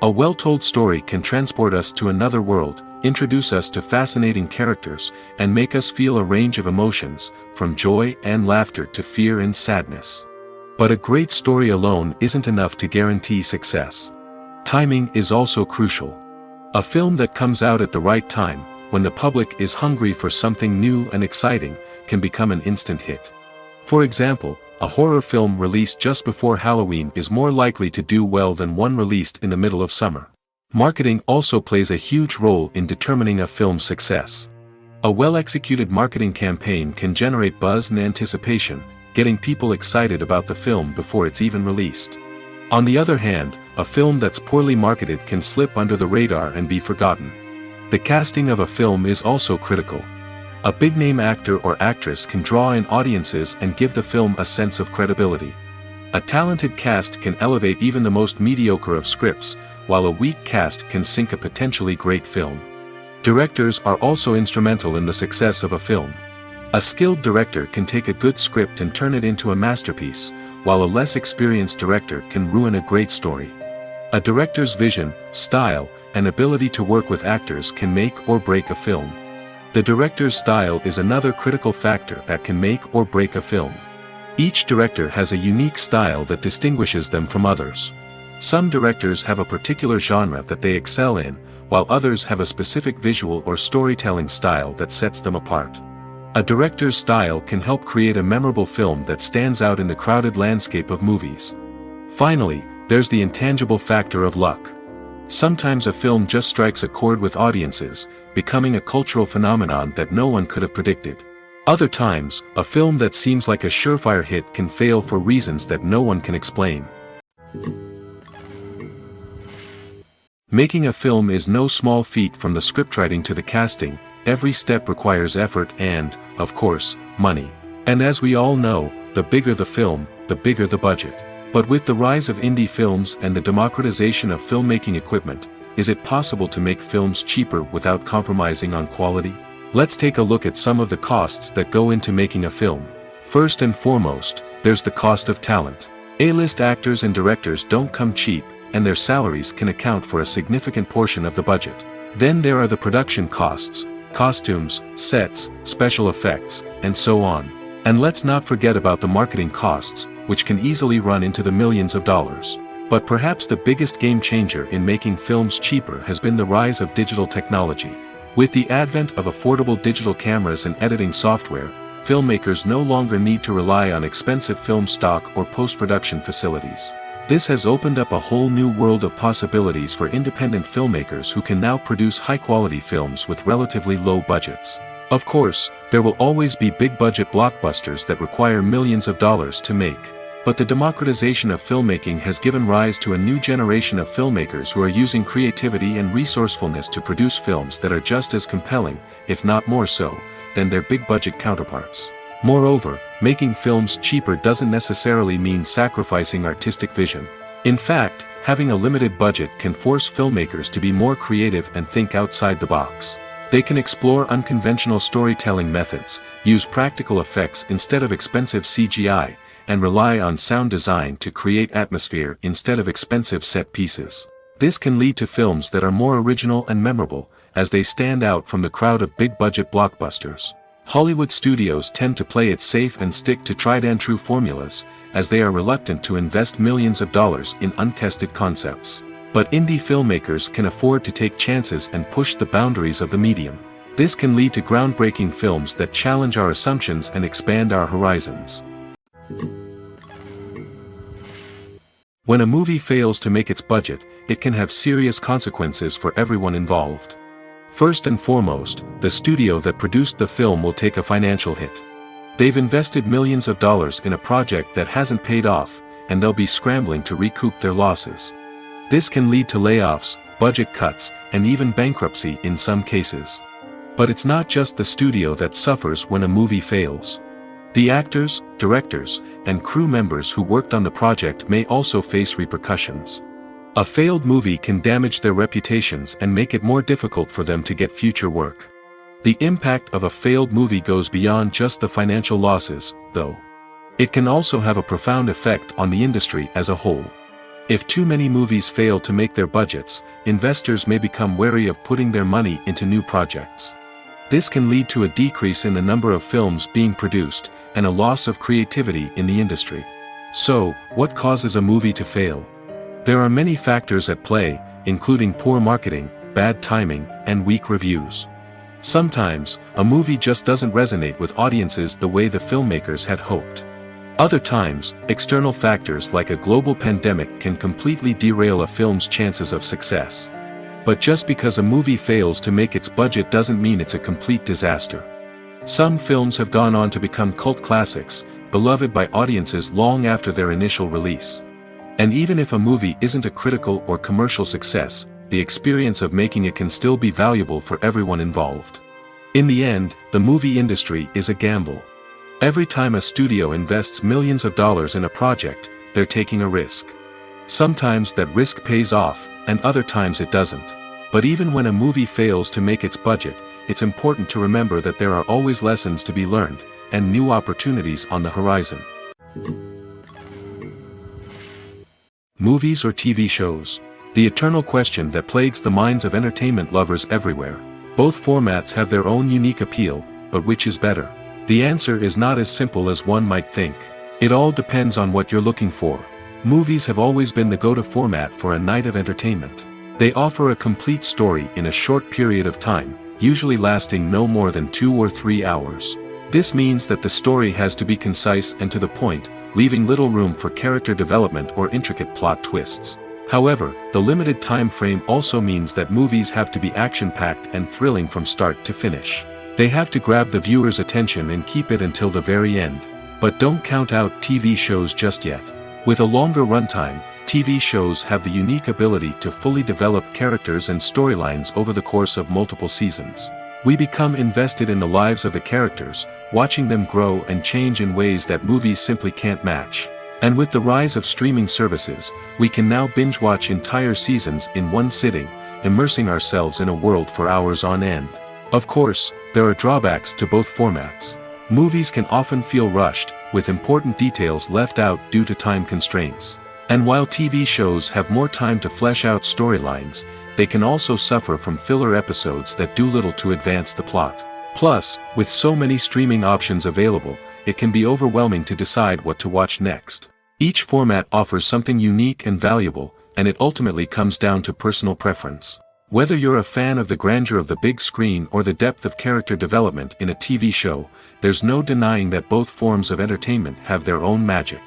A well-told story can transport us to another world, introduce us to fascinating characters, and make us feel a range of emotions, from joy and laughter to fear and sadness. But a great story alone isn't enough to guarantee success. Timing is also crucial. A film that comes out at the right time, when the public is hungry for something new and exciting, can become an instant hit. For example, a horror film released just before Halloween is more likely to do well than one released in the middle of summer. Marketing also plays a huge role in determining a film's success. A well-executed marketing campaign can generate buzz and anticipation, getting people excited about the film before it's even released. On the other hand, a film that's poorly marketed can slip under the radar and be forgotten. The casting of a film is also critical. A big-name actor or actress can draw in audiences and give the film a sense of credibility. A talented cast can elevate even the most mediocre of scripts, while a weak cast can sink a potentially great film. Directors are also instrumental in the success of a film. A skilled director can take a good script and turn it into a masterpiece, while a less experienced director can ruin a great story. A director's vision, style, and ability to work with actors can make or break a film. The director's style is another critical factor that can make or break a film. Each director has a unique style that distinguishes them from others. Some directors have a particular genre that they excel in, while others have a specific visual or storytelling style that sets them apart. A director's style can help create a memorable film that stands out in the crowded landscape of movies. Finally, there's the intangible factor of luck. Sometimes a film just strikes a chord with audiences, becoming a cultural phenomenon that no one could have predicted. Other times, a film that seems like a surefire hit can fail for reasons that no one can explain. Making a film is no small feat. From the scriptwriting to the casting, every step requires effort and, of course, money. And as we all know, the bigger the film, the bigger the budget. But with the rise of indie films and the democratization of filmmaking equipment, is it possible to make films cheaper without compromising on quality? Let's take a look at some of the costs that go into making a film. First and foremost, there's the cost of talent. A-list actors and directors don't come cheap, and their salaries can account for a significant portion of the budget. Then there are the production costs, costumes, sets, special effects, and so on. And let's not forget about the marketing costs, which can easily run into the millions of dollars. But perhaps the biggest game changer in making films cheaper has been the rise of digital technology. With the advent of affordable digital cameras and editing software, filmmakers no longer need to rely on expensive film stock or post-production facilities. This has opened up a whole new world of possibilities for independent filmmakers who can now produce high-quality films with relatively low budgets. Of course, there will always be big-budget blockbusters that require millions of dollars to make. But the democratization of filmmaking has given rise to a new generation of filmmakers who are using creativity and resourcefulness to produce films that are just as compelling, if not more so, than their big-budget counterparts. Moreover, making films cheaper doesn't necessarily mean sacrificing artistic vision. In fact, having a limited budget can force filmmakers to be more creative and think outside the box. They can explore unconventional storytelling methods, use practical effects instead of expensive CGI, and rely on sound design to create atmosphere instead of expensive set pieces. This can lead to films that are more original and memorable, as they stand out from the crowd of big-budget blockbusters. Hollywood studios tend to play it safe and stick to tried-and-true formulas, as they are reluctant to invest millions of dollars in untested concepts. But indie filmmakers can afford to take chances and push the boundaries of the medium. This can lead to groundbreaking films that challenge our assumptions and expand our horizons. When a movie fails to make its budget, it can have serious consequences for everyone involved. First and foremost, the studio that produced the film will take a financial hit. They've invested millions of dollars in a project that hasn't paid off, and they'll be scrambling to recoup their losses. This can lead to layoffs, budget cuts, and even bankruptcy in some cases. But it's not just the studio that suffers when a movie fails. The actors, directors, and crew members who worked on the project may also face repercussions. A failed movie can damage their reputations and make it more difficult for them to get future work. The impact of a failed movie goes beyond just the financial losses, though. It can also have a profound effect on the industry as a whole. If too many movies fail to make their budgets, investors may become wary of putting their money into new projects. This can lead to a decrease in the number of films being produced, and a loss of creativity in the industry. So, what causes a movie to fail? There are many factors at play, including poor marketing, bad timing, and weak reviews. Sometimes, a movie just doesn't resonate with audiences the way the filmmakers had hoped. Other times, external factors like a global pandemic can completely derail a film's chances of success. But just because a movie fails to make its budget doesn't mean it's a complete disaster. Some films have gone on to become cult classics, beloved by audiences long after their initial release. And even if a movie isn't a critical or commercial success, the experience of making it can still be valuable for everyone involved. In the end, the movie industry is a gamble. Every time a studio invests millions of dollars in a project, they're taking a risk. Sometimes that risk pays off, and other times it doesn't. But even when a movie fails to make its budget, it's important to remember that there are always lessons to be learned, and new opportunities on the horizon. Movies or TV shows? The eternal question that plagues the minds of entertainment lovers everywhere. Both formats have their own unique appeal, but which is better? The answer is not as simple as one might think. It all depends on what you're looking for. Movies have always been the go-to format for a night of entertainment. They offer a complete story in a short period of time, usually lasting no more than 2 or 3 hours. This means that the story has to be concise and to the point, leaving little room for character development or intricate plot twists. However, the limited time frame also means that movies have to be action-packed and thrilling from start to finish. They have to grab the viewer's attention and keep it until the very end. But don't count out TV shows just yet. With a longer runtime, TV shows have the unique ability to fully develop characters and storylines over the course of multiple seasons. We become invested in the lives of the characters, watching them grow and change in ways that movies simply can't match. And with the rise of streaming services, we can now binge-watch entire seasons in one sitting, immersing ourselves in a world for hours on end. Of course, there are drawbacks to both formats. Movies can often feel rushed, with important details left out due to time constraints. And while TV shows have more time to flesh out storylines, they can also suffer from filler episodes that do little to advance the plot. Plus, with so many streaming options available, it can be overwhelming to decide what to watch next. Each format offers something unique and valuable, and it ultimately comes down to personal preference. Whether you're a fan of the grandeur of the big screen or the depth of character development in a TV show, there's no denying that both forms of entertainment have their own magic.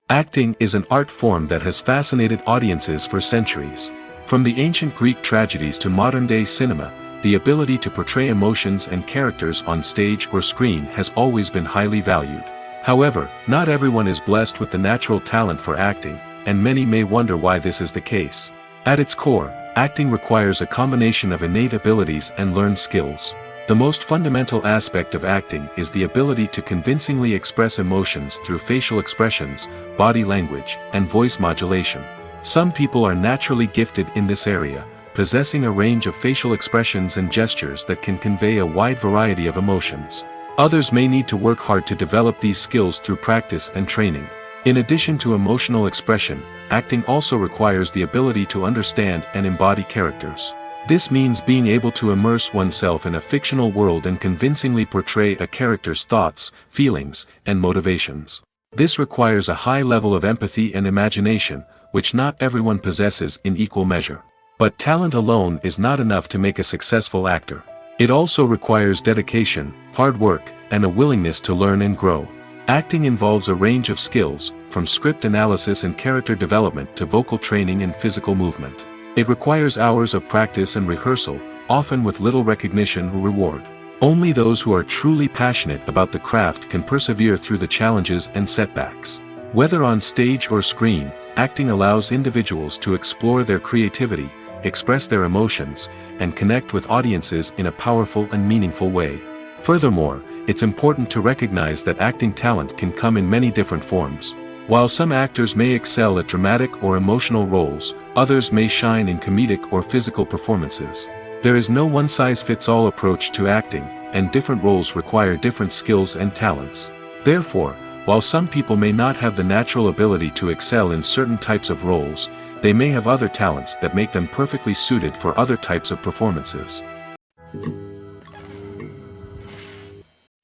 Acting is an art form that has fascinated audiences for centuries. From the ancient Greek tragedies to modern-day cinema, the ability to portray emotions and characters on stage or screen has always been highly valued. However, not everyone is blessed with the natural talent for acting, and many may wonder why this is the case. At its core, acting requires a combination of innate abilities and learned skills. The most fundamental aspect of acting is the ability to convincingly express emotions through facial expressions, body language, and voice modulation. Some people are naturally gifted in this area, possessing a range of facial expressions and gestures that can convey a wide variety of emotions. Others may need to work hard to develop these skills through practice and training. In addition to emotional expression, acting also requires the ability to understand and embody characters. This means being able to immerse oneself in a fictional world and convincingly portray a character's thoughts, feelings, and motivations. This requires a high level of empathy and imagination, which not everyone possesses in equal measure. But talent alone is not enough to make a successful actor. It also requires dedication, hard work, and a willingness to learn and grow. Acting involves a range of skills, from script analysis and character development to vocal training and physical movement. It requires hours of practice and rehearsal, often with little recognition or reward. Only those who are truly passionate about the craft can persevere through the challenges and setbacks. Whether on stage or screen, acting allows individuals to explore their creativity, express their emotions, and connect with audiences in a powerful and meaningful way. Furthermore, it's important to recognize that acting talent can come in many different forms. While some actors may excel at dramatic or emotional roles, others may shine in comedic or physical performances. There is no one-size-fits-all approach to acting, and different roles require different skills and talents. Therefore, while some people may not have the natural ability to excel in certain types of roles, they may have other talents that make them perfectly suited for other types of performances.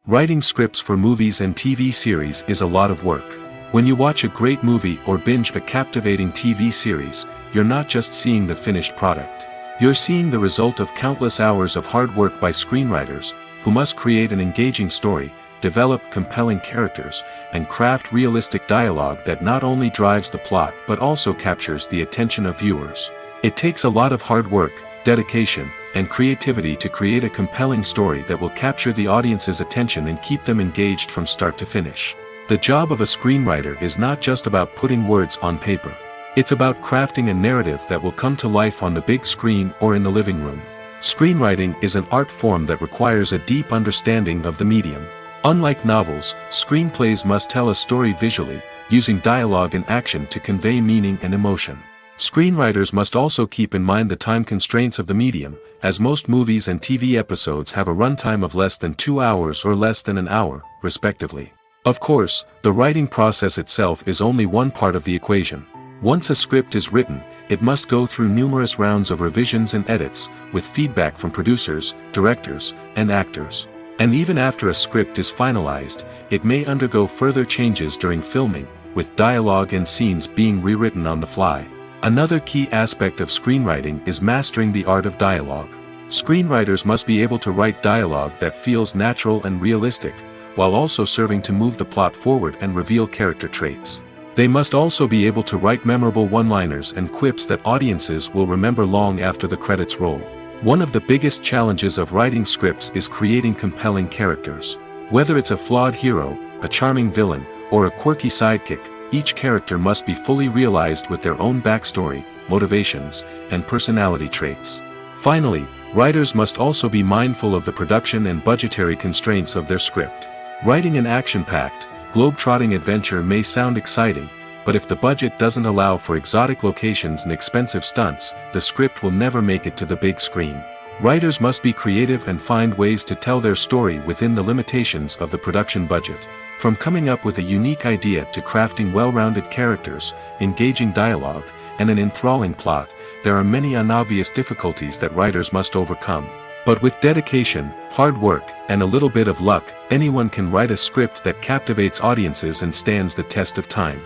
Writing scripts for movies and TV series is a lot of work. When you watch a great movie or binge a captivating TV series, you're not just seeing the finished product. You're seeing the result of countless hours of hard work by screenwriters, who must create an engaging story, develop compelling characters, and craft realistic dialogue that not only drives the plot but also captures the attention of viewers. It takes a lot of hard work, dedication, and creativity to create a compelling story that will capture the audience's attention and keep them engaged from start to finish. The job of a screenwriter is not just about putting words on paper. It's about crafting a narrative that will come to life on the big screen or in the living room. Screenwriting is an art form that requires a deep understanding of the medium. Unlike novels, screenplays must tell a story visually, using dialogue and action to convey meaning and emotion. Screenwriters must also keep in mind the time constraints of the medium, as most movies and TV episodes have a runtime of less than 2 hours or less than an hour, respectively. Of course, the writing process itself is only one part of the equation. Once a script is written, it must go through numerous rounds of revisions and edits, with feedback from producers, directors, and actors. And even after a script is finalized, it may undergo further changes during filming, with dialogue and scenes being rewritten on the fly. Another key aspect of screenwriting is mastering the art of dialogue. Screenwriters must be able to write dialogue that feels natural and realistic, while also serving to move the plot forward and reveal character traits. They must also be able to write memorable one-liners and quips that audiences will remember long after the credits roll. One of the biggest challenges of writing scripts is creating compelling characters. Whether it's a flawed hero, a charming villain, or a quirky sidekick, each character must be fully realized with their own backstory, motivations, and personality traits. Finally, writers must also be mindful of the production and budgetary constraints of their script. Writing an action-packed, globe-trotting adventure may sound exciting, but if the budget doesn't allow for exotic locations and expensive stunts, the script will never make it to the big screen. Writers must be creative and find ways to tell their story within the limitations of the production budget. From coming up with a unique idea to crafting well-rounded characters, engaging dialogue, and an enthralling plot, there are many unobvious difficulties that writers must overcome. But with dedication, hard work, and a little bit of luck, anyone can write a script that captivates audiences and stands the test of time.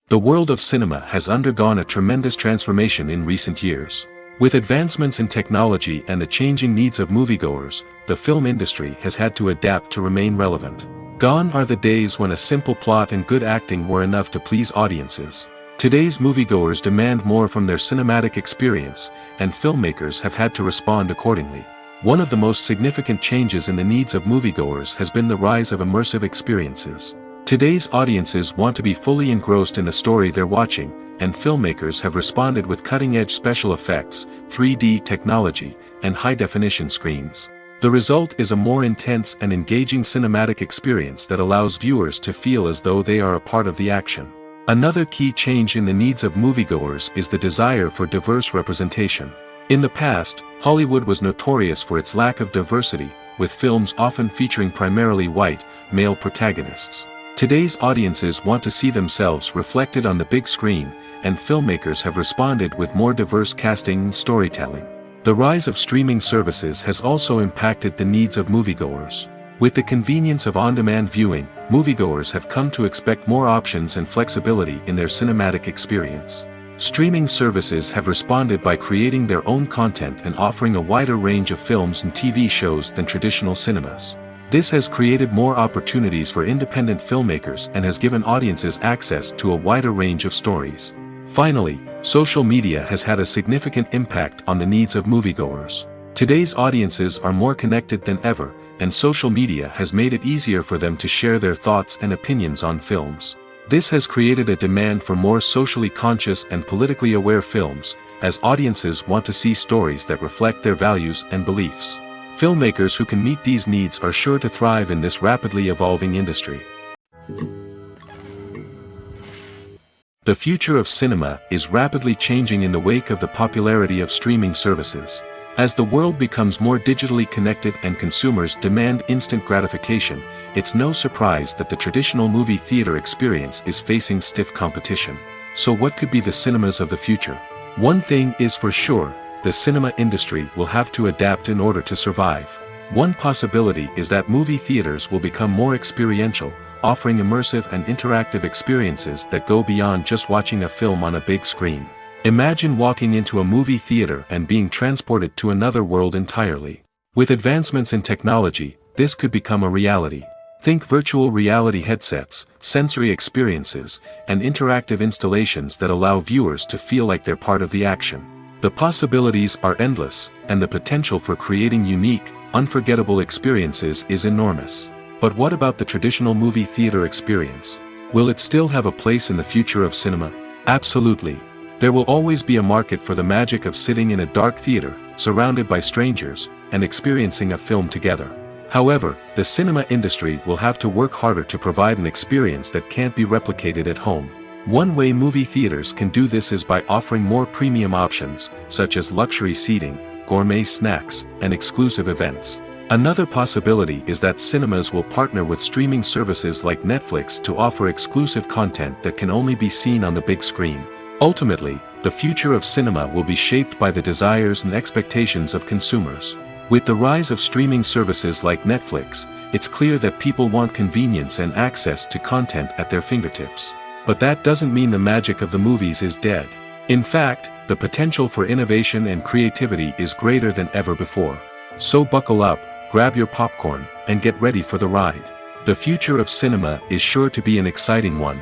The world of cinema has undergone a tremendous transformation in recent years. With advancements in technology and the changing needs of moviegoers, the film industry has had to adapt to remain relevant. Gone are the days when a simple plot and good acting were enough to please audiences. Today's moviegoers demand more from their cinematic experience, and filmmakers have had to respond accordingly. One of the most significant changes in the needs of moviegoers has been the rise of immersive experiences. Today's audiences want to be fully engrossed in the story they're watching, and filmmakers have responded with cutting-edge special effects, 3D technology, and high-definition screens. The result is a more intense and engaging cinematic experience that allows viewers to feel as though they are a part of the action. Another key change in the needs of moviegoers is the desire for diverse representation. In the past, Hollywood was notorious for its lack of diversity, with films often featuring primarily white, male protagonists. Today's audiences want to see themselves reflected on the big screen, and filmmakers have responded with more diverse casting and storytelling. The rise of streaming services has also impacted the needs of moviegoers. With the convenience of on-demand viewing, moviegoers have come to expect more options and flexibility in their cinematic experience. Streaming services have responded by creating their own content and offering a wider range of films and TV shows than traditional cinemas. This has created more opportunities for independent filmmakers and has given audiences access to a wider range of stories. Finally, social media has had a significant impact on the needs of moviegoers. Today's audiences are more connected than ever, and social media has made it easier for them to share their thoughts and opinions on films. This has created a demand for more socially conscious and politically aware films, as audiences want to see stories that reflect their values and beliefs. Filmmakers who can meet these needs are sure to thrive in this rapidly evolving industry. The future of cinema is rapidly changing in the wake of the popularity of streaming services. As the world becomes more digitally connected and consumers demand instant gratification, it's no surprise that the traditional movie theater experience is facing stiff competition. So what could be the cinemas of the future? One thing is for sure, the cinema industry will have to adapt in order to survive. One possibility is that movie theaters will become more experiential, offering immersive and interactive experiences that go beyond just watching a film on a big screen. Imagine walking into a movie theater and being transported to another world entirely. With advancements in technology, this could become a reality. Think virtual reality headsets, sensory experiences, and interactive installations that allow viewers to feel like they're part of the action. The possibilities are endless, and the potential for creating unique, unforgettable experiences is enormous. But what about the traditional movie theater experience? Will it still have a place in the future of cinema? Absolutely. There will always be a market for the magic of sitting in a dark theater, surrounded by strangers, and experiencing a film together. However, the cinema industry will have to work harder to provide an experience that can't be replicated at home. One way movie theaters can do this is by offering more premium options, such as luxury seating, gourmet snacks, and exclusive events. Another possibility is that cinemas will partner with streaming services like Netflix to offer exclusive content that can only be seen on the big screen. Ultimately, the future of cinema will be shaped by the desires and expectations of consumers. With the rise of streaming services like Netflix, it's clear that people want convenience and access to content at their fingertips. But that doesn't mean the magic of the movies is dead. In fact, the potential for innovation and creativity is greater than ever before. So buckle up, grab your popcorn, and get ready for the ride. The future of cinema is sure to be an exciting one.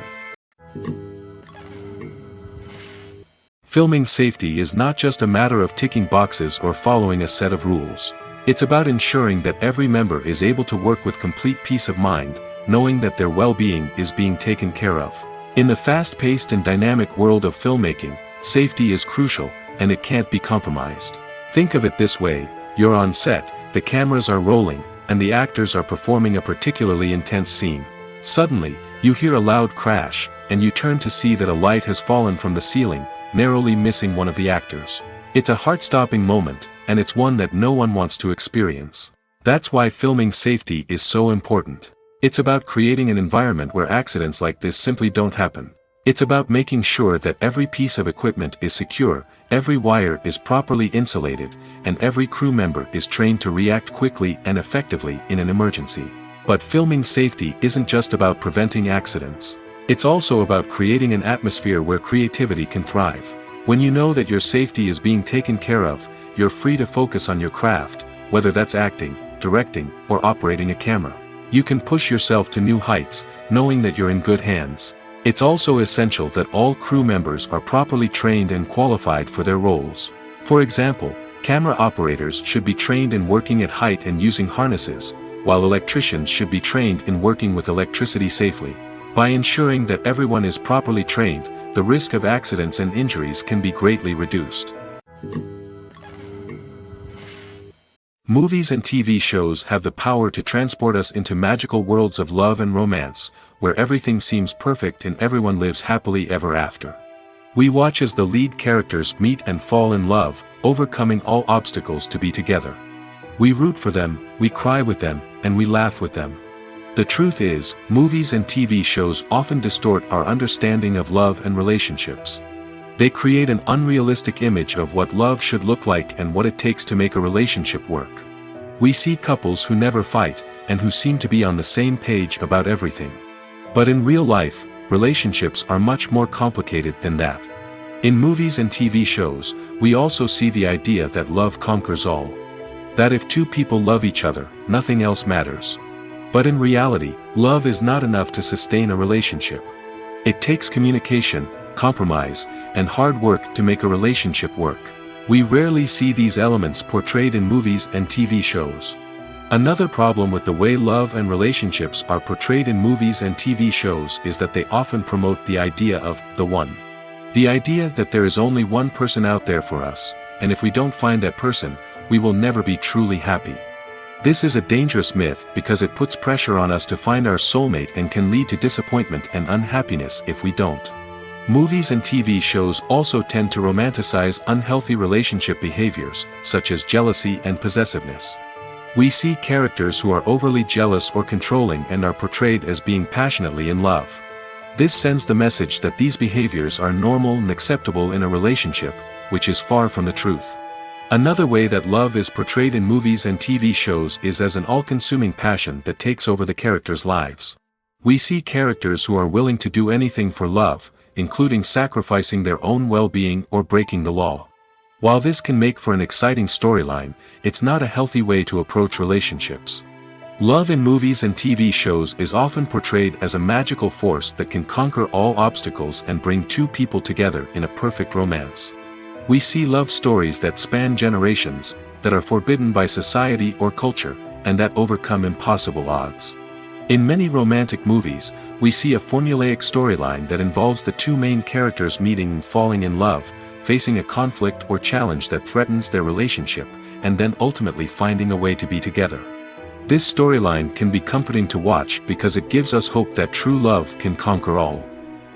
Filming safety is not just a matter of ticking boxes or following a set of rules. It's about ensuring that every member is able to work with complete peace of mind, knowing that their well-being is being taken care of. In the fast-paced and dynamic world of filmmaking, safety is crucial, and it can't be compromised. Think of it this way: you're on set, the cameras are rolling, and the actors are performing a particularly intense scene. Suddenly, you hear a loud crash, and you turn to see that a light has fallen from the ceiling, narrowly missing one of the actors. It's a heart-stopping moment, and it's one that no one wants to experience. That's why filming safety is so important. It's about creating an environment where accidents like this simply don't happen. It's about making sure that every piece of equipment is secure, every wire is properly insulated, and every crew member is trained to react quickly and effectively in an emergency. But filming safety isn't just about preventing accidents. It's also about creating an atmosphere where creativity can thrive. When you know that your safety is being taken care of, you're free to focus on your craft, whether that's acting, directing, or operating a camera. You can push yourself to new heights, knowing that you're in good hands. It's also essential that all crew members are properly trained and qualified for their roles. For example, camera operators should be trained in working at height and using harnesses, while electricians should be trained in working with electricity safely. By ensuring that everyone is properly trained, the risk of accidents and injuries can be greatly reduced. Movies and TV shows have the power to transport us into magical worlds of love and romance, where everything seems perfect and everyone lives happily ever after. We watch as the lead characters meet and fall in love, overcoming all obstacles to be together. We root for them, we cry with them, and we laugh with them. The truth is, movies and TV shows often distort our understanding of love and relationships. They create an unrealistic image of what love should look like and what it takes to make a relationship work. We see couples who never fight, and who seem to be on the same page about everything. But in real life, relationships are much more complicated than that. In movies and TV shows, we also see the idea that love conquers all. That if two people love each other, nothing else matters. But in reality, love is not enough to sustain a relationship. It takes communication, compromise, and hard work to make a relationship work. We rarely see these elements portrayed in movies and TV shows. Another problem with the way love and relationships are portrayed in movies and TV shows is that they often promote the idea of the one. The idea that there is only one person out there for us, and if we don't find that person, we will never be truly happy. This is a dangerous myth because it puts pressure on us to find our soulmate and can lead to disappointment and unhappiness if we don't. Movies and TV shows also tend to romanticize unhealthy relationship behaviors, such as jealousy and possessiveness. We see characters who are overly jealous or controlling and are portrayed as being passionately in love. This sends the message that these behaviors are normal and acceptable in a relationship, which is far from the truth. Another way that love is portrayed in movies and TV shows is as an all-consuming passion that takes over the characters' lives. We see characters who are willing to do anything for love, including sacrificing their own well-being or breaking the law. While this can make for an exciting storyline, it's not a healthy way to approach relationships. Love in movies and TV shows is often portrayed as a magical force that can conquer all obstacles and bring two people together in a perfect romance. We see love stories that span generations, that are forbidden by society or culture, and that overcome impossible odds. In many romantic movies, we see a formulaic storyline that involves the two main characters meeting and falling in love, facing a conflict or challenge that threatens their relationship, and then ultimately finding a way to be together. This storyline can be comforting to watch because it gives us hope that true love can conquer all.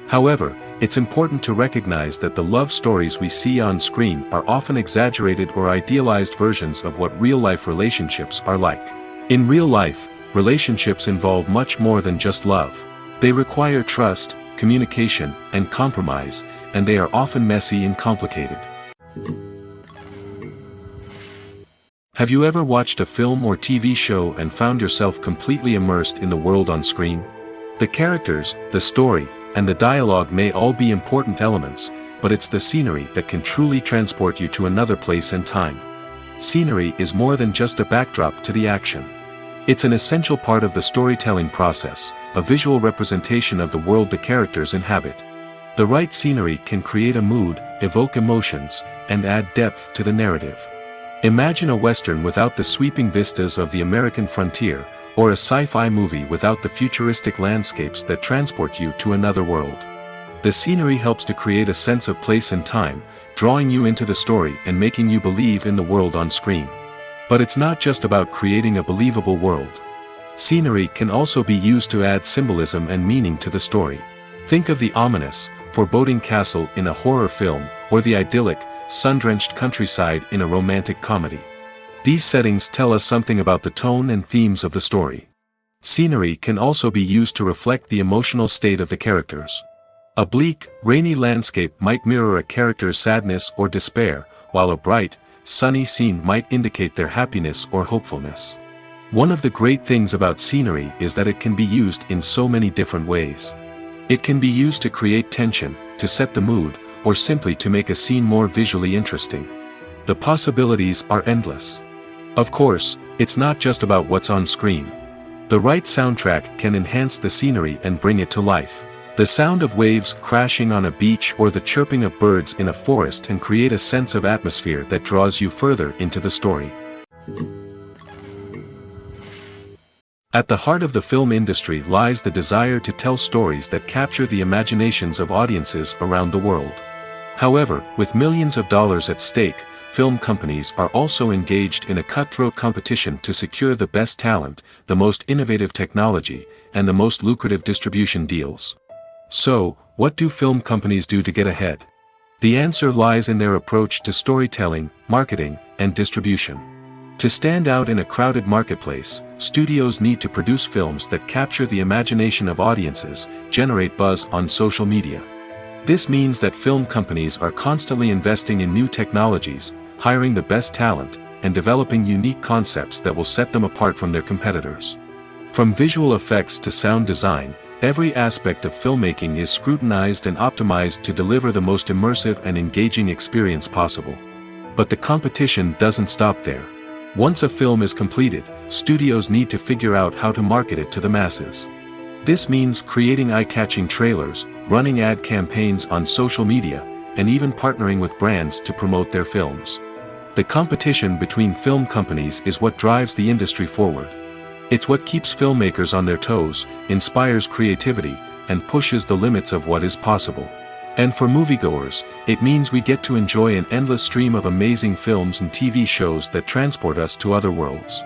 However, it's important to recognize that the love stories we see on screen are often exaggerated or idealized versions of what real-life relationships are like. In real life, relationships involve much more than just love. They require trust, communication, and compromise, and they are often messy and complicated. Have you ever watched a film or TV show and found yourself completely immersed in the world on screen? The characters, the story, and the dialogue may all be important elements, but it's the scenery that can truly transport you to another place and time. Scenery is more than just a backdrop to the action. It's an essential part of the storytelling process, a visual representation of the world the characters inhabit. The right scenery can create a mood, evoke emotions, and add depth to the narrative. Imagine a Western without the sweeping vistas of the American frontier, or a sci-fi movie without the futuristic landscapes that transport you to another world. The scenery helps to create a sense of place and time, drawing you into the story and making you believe in the world on screen. But it's not just about creating a believable world. Scenery can also be used to add symbolism and meaning to the story. Think of the ominous, foreboding castle in a horror film, or the idyllic, sun-drenched countryside in a romantic comedy. These settings tell us something about the tone and themes of the story. Scenery can also be used to reflect the emotional state of the characters. A bleak, rainy landscape might mirror a character's sadness or despair, while a bright, sunny scene might indicate their happiness or hopefulness. One of the great things about scenery is that it can be used in so many different ways. It can be used to create tension, to set the mood, or simply to make a scene more visually interesting. The possibilities are endless. Of course, it's not just about what's on screen. The right soundtrack can enhance the scenery and bring it to life. The sound of waves crashing on a beach or the chirping of birds in a forest can create a sense of atmosphere that draws you further into the story. At the heart of the film industry lies the desire to tell stories that capture the imaginations of audiences around the world. However, with millions of dollars at stake, film companies are also engaged in a cutthroat competition to secure the best talent, the most innovative technology, and the most lucrative distribution deals. So, what do film companies do to get ahead? The answer lies in their approach to storytelling, marketing, and distribution. To stand out in a crowded marketplace, studios need to produce films that capture the imagination of audiences, generate buzz on social media. This means that film companies are constantly investing in new technologies, hiring the best talent, and developing unique concepts that will set them apart from their competitors. From visual effects to sound design, every aspect of filmmaking is scrutinized and optimized to deliver the most immersive and engaging experience possible. But the competition doesn't stop there. Once a film is completed, studios need to figure out how to market it to the masses. This means creating eye-catching trailers, running ad campaigns on social media, and even partnering with brands to promote their films. The competition between film companies is what drives the industry forward. It's what keeps filmmakers on their toes, inspires creativity, and pushes the limits of what is possible. And for moviegoers, it means we get to enjoy an endless stream of amazing films and TV shows that transport us to other worlds.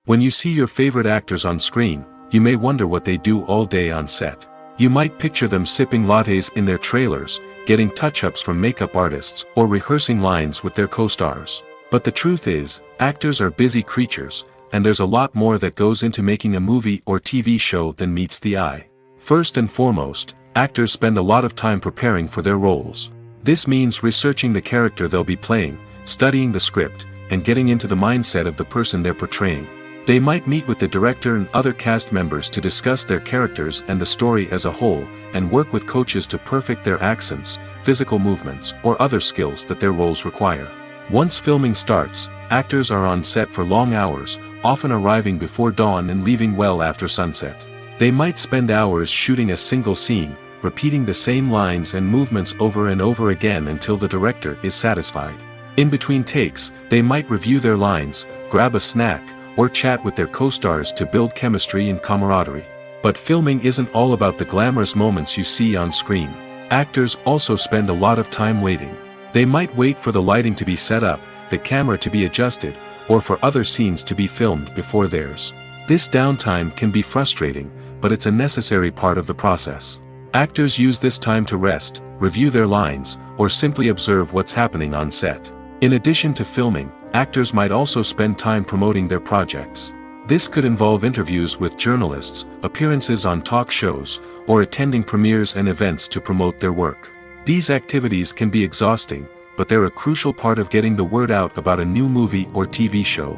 When you see your favorite actors on screen, you may wonder what they do all day on set. You might picture them sipping lattes in their trailers, getting touch-ups from makeup artists, or rehearsing lines with their co-stars. But the truth is, actors are busy creatures, and there's a lot more that goes into making a movie or TV show than meets the eye. First and foremost, actors spend a lot of time preparing for their roles. This means researching the character they'll be playing, studying the script, and getting into the mindset of the person they're portraying. They might meet with the director and other cast members to discuss their characters and the story as a whole, and work with coaches to perfect their accents, physical movements, or other skills that their roles require. Once filming starts, actors are on set for long hours, often arriving before dawn and leaving well after sunset. They might spend hours shooting a single scene, repeating the same lines and movements over and over again until the director is satisfied. In between takes, they might review their lines, grab a snack, or chat with their co-stars to build chemistry and camaraderie. But filming isn't all about the glamorous moments you see on screen. Actors also spend a lot of time waiting. They might wait for the lighting to be set up, the camera to be adjusted, or for other scenes to be filmed before theirs. This downtime can be frustrating, but it's a necessary part of the process. Actors use this time to rest, review their lines, or simply observe what's happening on set. In addition to filming, actors might also spend time promoting their projects. This could involve interviews with journalists, appearances on talk shows, or attending premieres and events to promote their work. These activities can be exhausting, but they're a crucial part of getting the word out about a new movie or TV show.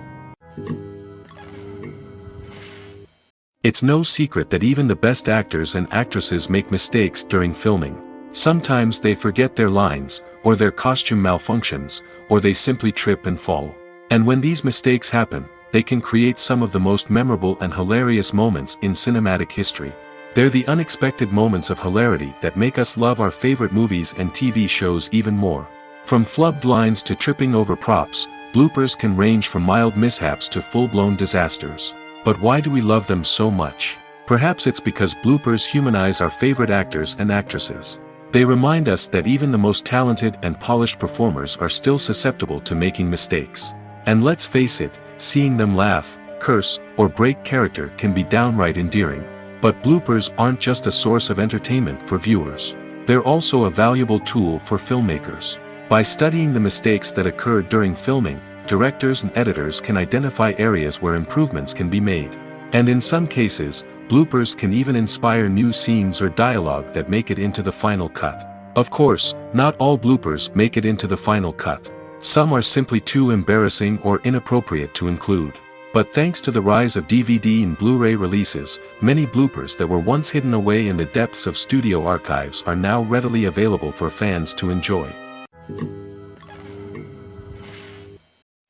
It's no secret that even the best actors and actresses make mistakes during filming. Sometimes they forget their lines, or their costume malfunctions, or they simply trip and fall. And when these mistakes happen, they can create some of the most memorable and hilarious moments in cinematic history. They're the unexpected moments of hilarity that make us love our favorite movies and TV shows even more. From flubbed lines to tripping over props, bloopers can range from mild mishaps to full-blown disasters. But why do we love them so much? Perhaps it's because bloopers humanize our favorite actors and actresses. They remind us that even the most talented and polished performers are still susceptible to making mistakes. And let's face it, seeing them laugh, curse, or break character can be downright endearing. But bloopers aren't just a source of entertainment for viewers. They're also a valuable tool for filmmakers. By studying the mistakes that occurred during filming, directors and editors can identify areas where improvements can be made. And in some cases, bloopers can even inspire new scenes or dialogue that make it into the final cut. Of course, not all bloopers make it into the final cut. Some are simply too embarrassing or inappropriate to include. But thanks to the rise of DVD and Blu-ray releases, many bloopers that were once hidden away in the depths of studio archives are now readily available for fans to enjoy.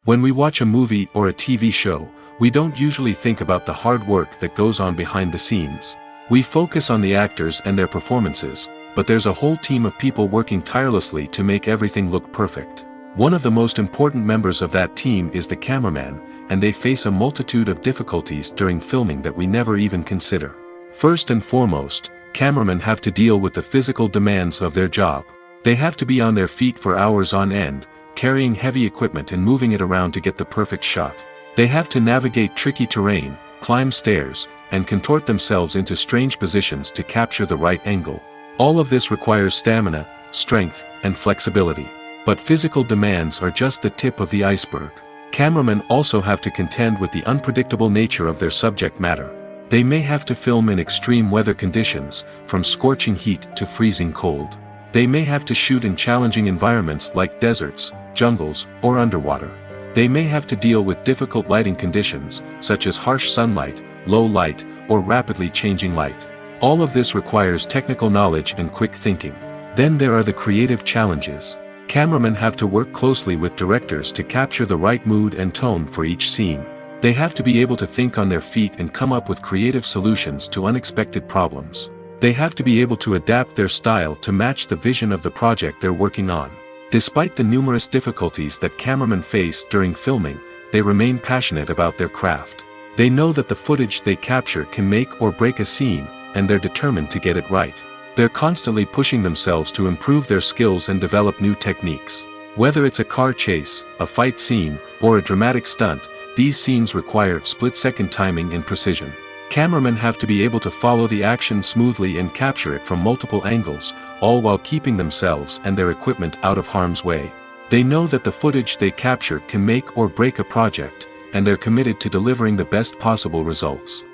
When we watch a movie or a TV show, we don't usually think about the hard work that goes on behind the scenes. We focus on the actors and their performances, but there's a whole team of people working tirelessly to make everything look perfect. One of the most important members of that team is the cameraman, and they face a multitude of difficulties during filming that we never even consider. First and foremost, cameramen have to deal with the physical demands of their job. They have to be on their feet for hours on end, carrying heavy equipment and moving it around to get the perfect shot. They have to navigate tricky terrain, climb stairs, and contort themselves into strange positions to capture the right angle. All of this requires stamina, strength, and flexibility. But physical demands are just the tip of the iceberg. Cameramen also have to contend with the unpredictable nature of their subject matter. They may have to film in extreme weather conditions, from scorching heat to freezing cold. They may have to shoot in challenging environments like deserts, jungles, or underwater. They may have to deal with difficult lighting conditions, such as harsh sunlight, low light, or rapidly changing light. All of this requires technical knowledge and quick thinking. Then there are the creative challenges. Cameramen have to work closely with directors to capture the right mood and tone for each scene. They have to be able to think on their feet and come up with creative solutions to unexpected problems. They have to be able to adapt their style to match the vision of the project they're working on. Despite the numerous difficulties that cameramen face during filming, they remain passionate about their craft. They know that the footage they capture can make or break a scene, and they're determined to get it right. They're constantly pushing themselves to improve their skills and develop new techniques. Whether it's a car chase, a fight scene, or a dramatic stunt, these scenes require split-second timing and precision. Cameramen have to be able to follow the action smoothly and capture it from multiple angles, all while keeping themselves and their equipment out of harm's way. They know that the footage they capture can make or break a project, and they're committed to delivering the best possible results.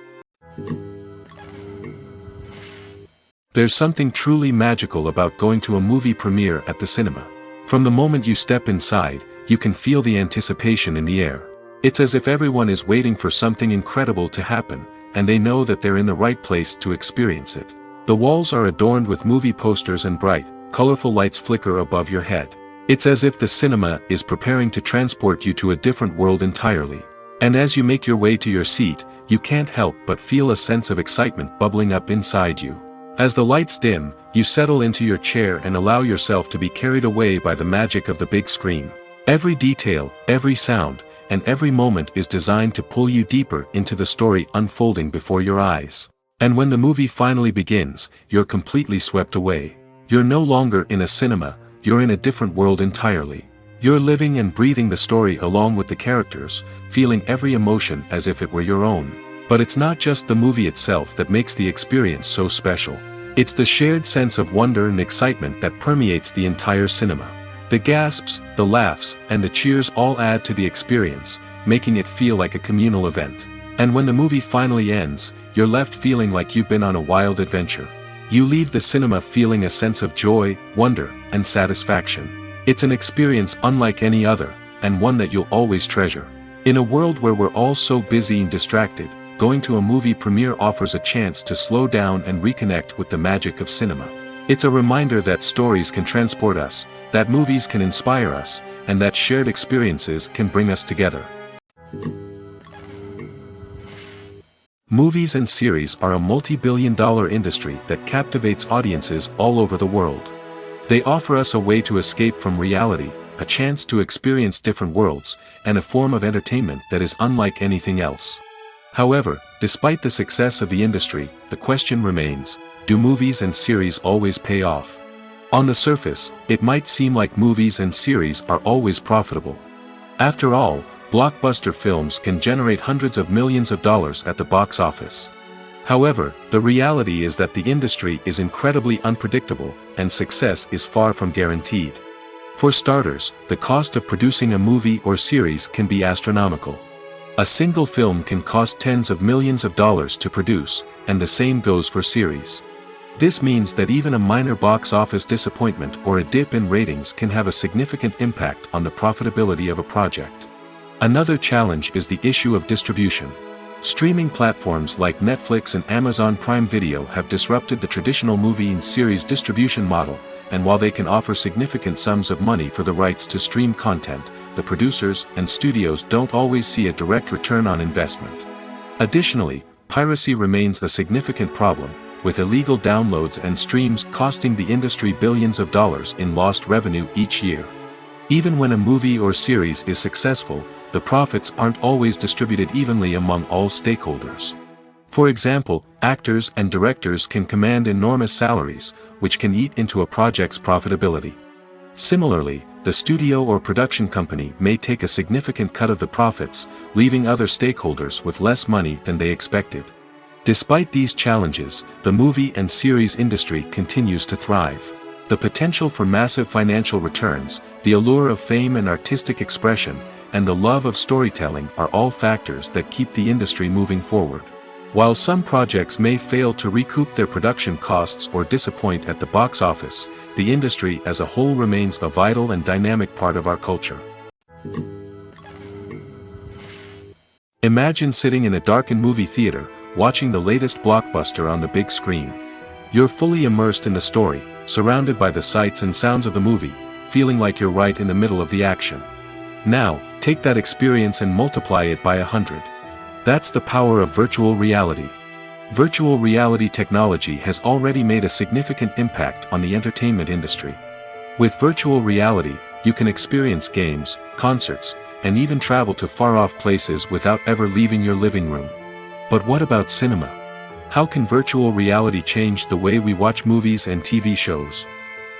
There's something truly magical about going to a movie premiere at the cinema. From the moment you step inside, you can feel the anticipation in the air. It's as if everyone is waiting for something incredible to happen, and they know that they're in the right place to experience it. The walls are adorned with movie posters and bright, colorful lights flicker above your head. It's as if the cinema is preparing to transport you to a different world entirely. And as you make your way to your seat, you can't help but feel a sense of excitement bubbling up inside you. As the lights dim, you settle into your chair and allow yourself to be carried away by the magic of the big screen. Every detail, every sound, and every moment is designed to pull you deeper into the story unfolding before your eyes. And when the movie finally begins, you're completely swept away. You're no longer in a cinema, you're in a different world entirely. You're living and breathing the story along with the characters, feeling every emotion as if it were your own. But it's not just the movie itself that makes the experience so special. It's the shared sense of wonder and excitement that permeates the entire cinema. The gasps, the laughs, and the cheers all add to the experience, making it feel like a communal event. And when the movie finally ends, you're left feeling like you've been on a wild adventure. You leave the cinema feeling a sense of joy, wonder, and satisfaction. It's an experience unlike any other, and one that you'll always treasure. In a world where we're all so busy and distracted, going to a movie premiere offers a chance to slow down and reconnect with the magic of cinema. It's a reminder that stories can transport us, that movies can inspire us, and that shared experiences can bring us together. Movies and series are a multi-billion-dollar industry that captivates audiences all over the world. They offer us a way to escape from reality, a chance to experience different worlds, and a form of entertainment that is unlike anything else. However, despite the success of the industry, the question remains, do movies and series always pay off? On the surface, it might seem like movies and series are always profitable. After all, blockbuster films can generate hundreds of millions of dollars at the box office. However, the reality is that the industry is incredibly unpredictable, and success is far from guaranteed. For starters, the cost of producing a movie or series can be astronomical. A single film can cost tens of millions of dollars to produce, and the same goes for series. This means that even a minor box office disappointment or a dip in ratings can have a significant impact on the profitability of a project. Another challenge is the issue of distribution. Streaming platforms like Netflix and Amazon Prime Video have disrupted the traditional movie and series distribution model, and while they can offer significant sums of money for the rights to stream content, the producers and studios don't always see a direct return on investment. Additionally, piracy remains a significant problem, with illegal downloads and streams costing the industry billions of dollars in lost revenue each year. Even when a movie or series is successful, the profits aren't always distributed evenly among all stakeholders. For example, actors and directors can command enormous salaries, which can eat into a project's profitability. Similarly, the studio or production company may take a significant cut of the profits, leaving other stakeholders with less money than they expected. Despite these challenges, the movie and series industry continues to thrive. The potential for massive financial returns, the allure of fame and artistic expression, and the love of storytelling are all factors that keep the industry moving forward. While some projects may fail to recoup their production costs or disappoint at the box office, the industry as a whole remains a vital and dynamic part of our culture. Imagine sitting in a darkened movie theater, watching the latest blockbuster on the big screen. You're fully immersed in the story, surrounded by the sights and sounds of the movie, feeling like you're right in the middle of the action. Now, take that experience and multiply it by 100. That's the power of virtual reality. Virtual reality technology has already made a significant impact on the entertainment industry. With virtual reality, you can experience games, concerts, and even travel to far-off places without ever leaving your living room. But what about cinema? How can virtual reality change the way we watch movies and TV shows?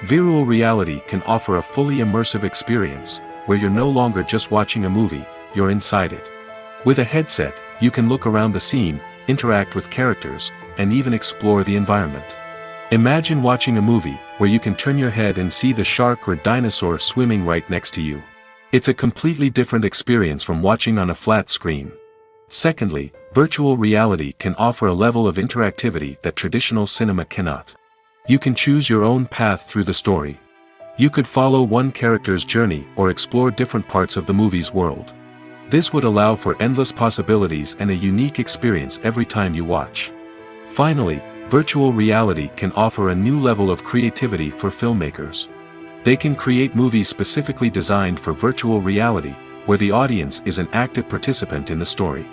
Virtual reality can offer a fully immersive experience, where you're no longer just watching a movie, you're inside it. With a headset, you can look around the scene, interact with characters, and even explore the environment. Imagine watching a movie, where you can turn your head and see the shark or dinosaur swimming right next to you. It's a completely different experience from watching on a flat screen. Secondly, virtual reality can offer a level of interactivity that traditional cinema cannot. You can choose your own path through the story. You could follow one character's journey or explore different parts of the movie's world. This would allow for endless possibilities and a unique experience every time you watch. Finally, virtual reality can offer a new level of creativity for filmmakers. They can create movies specifically designed for virtual reality, where the audience is an active participant in the story.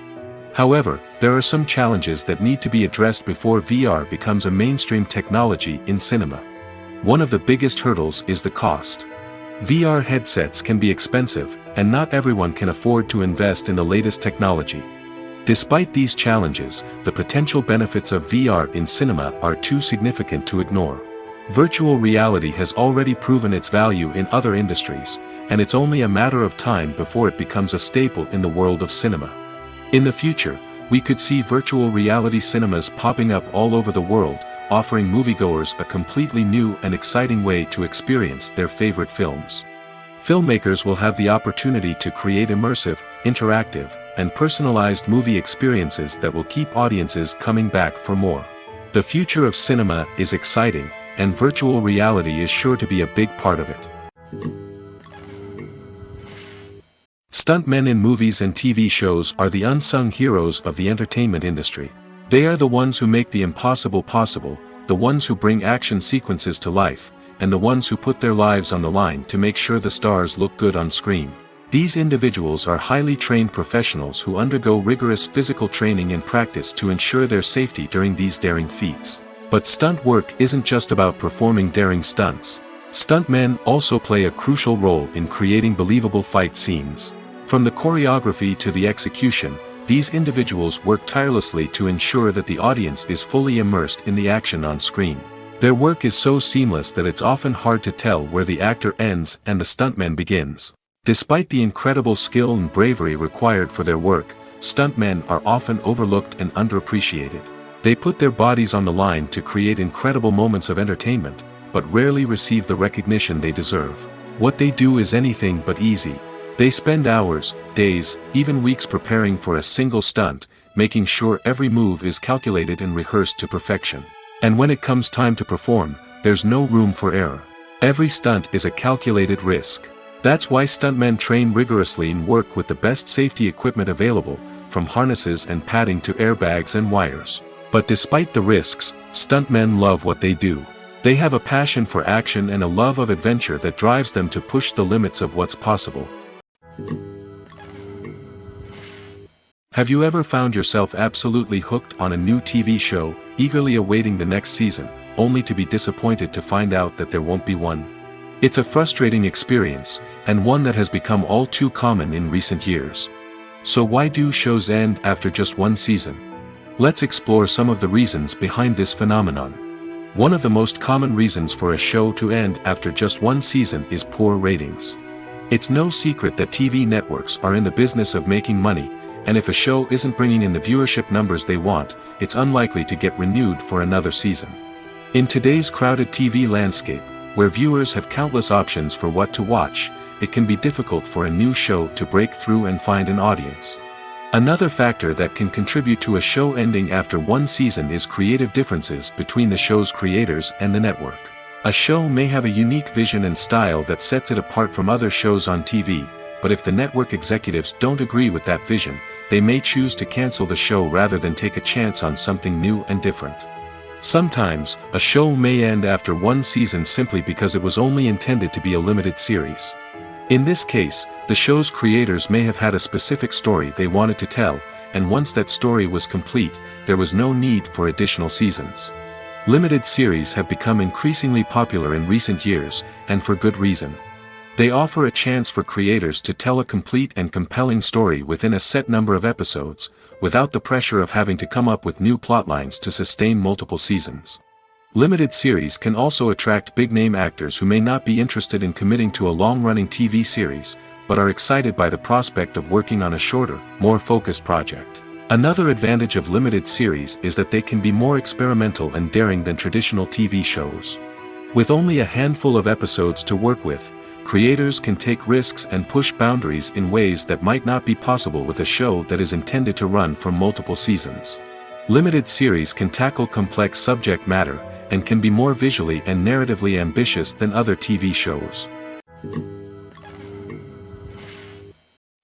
However, there are some challenges that need to be addressed before VR becomes a mainstream technology in cinema. One of the biggest hurdles is the cost. VR headsets can be expensive, and not everyone can afford to invest in the latest technology. Despite these challenges, the potential benefits of VR in cinema are too significant to ignore. Virtual reality has already proven its value in other industries, and it's only a matter of time before it becomes a staple in the world of cinema. In the future, We could see virtual reality cinemas popping up all over the world, offering moviegoers a completely new and exciting way to experience their favorite films. Filmmakers will have the opportunity to create immersive, interactive, and personalized movie experiences that will keep audiences coming back for more. The future of cinema is exciting, and virtual reality is sure to be a big part of it. Stuntmen in movies and TV shows are the unsung heroes of the entertainment industry. They are the ones who make the impossible possible, the ones who bring action sequences to life, and the ones who put their lives on the line to make sure the stars look good on screen. These individuals are highly trained professionals who undergo rigorous physical training and practice to ensure their safety during these daring feats. But stunt work isn't just about performing daring stunts. Stuntmen also play a crucial role in creating believable fight scenes. From the choreography to the execution, these individuals work tirelessly to ensure that the audience is fully immersed in the action on screen. Their work is so seamless that it's often hard to tell where the actor ends and the stuntman begins. Despite the incredible skill and bravery required for their work, stuntmen are often overlooked and underappreciated. They put their bodies on the line to create incredible moments of entertainment, but rarely receive the recognition they deserve. What they do is anything but easy. They spend hours, days, even weeks preparing for a single stunt, making sure every move is calculated and rehearsed to perfection. And when it comes time to perform, there's no room for error. Every stunt is a calculated risk. That's why stuntmen train rigorously and work with the best safety equipment available, from harnesses and padding to airbags and wires. But despite the risks, stuntmen love what they do. They have a passion for action and a love of adventure that drives them to push the limits of what's possible. Have you ever found yourself absolutely hooked on a new TV show, eagerly awaiting the next season, only to be disappointed to find out that there won't be one? It's a frustrating experience, and one that has become all too common in recent years. So why do shows end after just one season? Let's explore some of the reasons behind this phenomenon. One of the most common reasons for a show to end after just one season is poor ratings. It's no secret that TV networks are in the business of making money, and if a show isn't bringing in the viewership numbers they want, it's unlikely to get renewed for another season. In today's crowded TV landscape, where viewers have countless options for what to watch, it can be difficult for a new show to break through and find an audience. Another factor that can contribute to a show ending after one season is creative differences between the show's creators and the network. A show may have a unique vision and style that sets it apart from other shows on TV, but if the network executives don't agree with that vision, they may choose to cancel the show rather than take a chance on something new and different. Sometimes, a show may end after one season simply because it was only intended to be a limited series. In this case, the show's creators may have had a specific story they wanted to tell, and once that story was complete, there was no need for additional seasons. Limited series have become increasingly popular in recent years, and for good reason. They offer a chance for creators to tell a complete and compelling story within a set number of episodes, without the pressure of having to come up with new plotlines to sustain multiple seasons. Limited series can also attract big-name actors who may not be interested in committing to a long-running TV series, but are excited by the prospect of working on a shorter, more focused project. Another advantage of limited series is that they can be more experimental and daring than traditional TV shows. With only a handful of episodes to work with, creators can take risks and push boundaries in ways that might not be possible with a show that is intended to run for multiple seasons. Limited series can tackle complex subject matter, and can be more visually and narratively ambitious than other TV shows.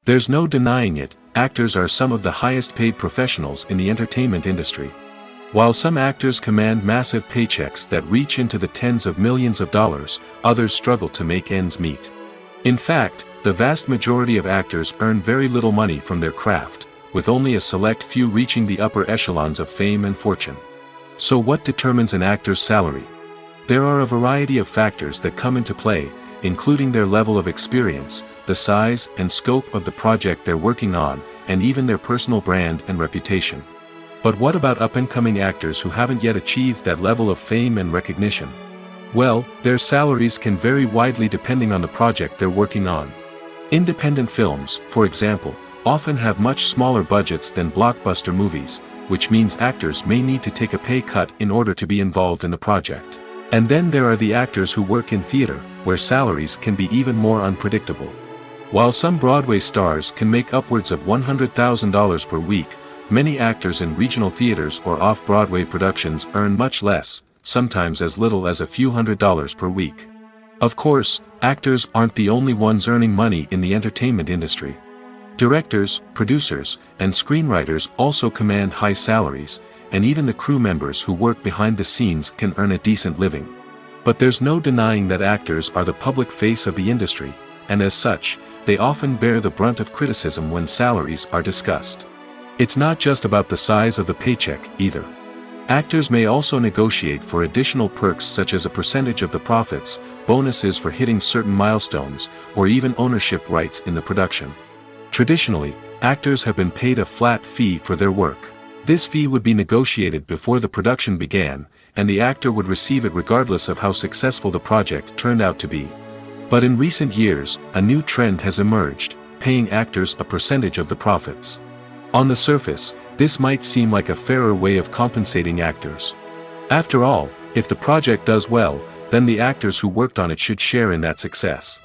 There's no denying it, actors are some of the highest paid professionals in the entertainment industry. While some actors command massive paychecks that reach into the tens of millions of dollars, others struggle to make ends meet. In fact, the vast majority of actors earn very little money from their craft, with only a select few reaching the upper echelons of fame and fortune. So what determines an actor's salary? There are a variety of factors that come into play, including their level of experience, the size and scope of the project they're working on, and even their personal brand and reputation. But what about up-and-coming actors who haven't yet achieved that level of fame and recognition? Well, their salaries can vary widely depending on the project they're working on. Independent films, for example, often have much smaller budgets than blockbuster movies, which means actors may need to take a pay cut in order to be involved in the project. And then there are the actors who work in theater, where salaries can be even more unpredictable. While some Broadway stars can make upwards of $100,000 per week, many actors in regional theaters or off-Broadway productions earn much less, sometimes as little as a few $100s per week. Of course, actors aren't the only ones earning money in the entertainment industry. Directors, producers, and screenwriters also command high salaries, and even the crew members who work behind the scenes can earn a decent living. But there's no denying that actors are the public face of the industry, and as such, they often bear the brunt of criticism when salaries are discussed. It's not just about the size of the paycheck, either. Actors may also negotiate for additional perks such as a percentage of the profits, bonuses for hitting certain milestones, or even ownership rights in the production. Traditionally, actors have been paid a flat fee for their work. This fee would be negotiated before the production began, and the actor would receive it regardless of how successful the project turned out to be. But in recent years, a new trend has emerged, paying actors a percentage of the profits. On the surface, this might seem like a fairer way of compensating actors. After all, if the project does well, then the actors who worked on it should share in that success.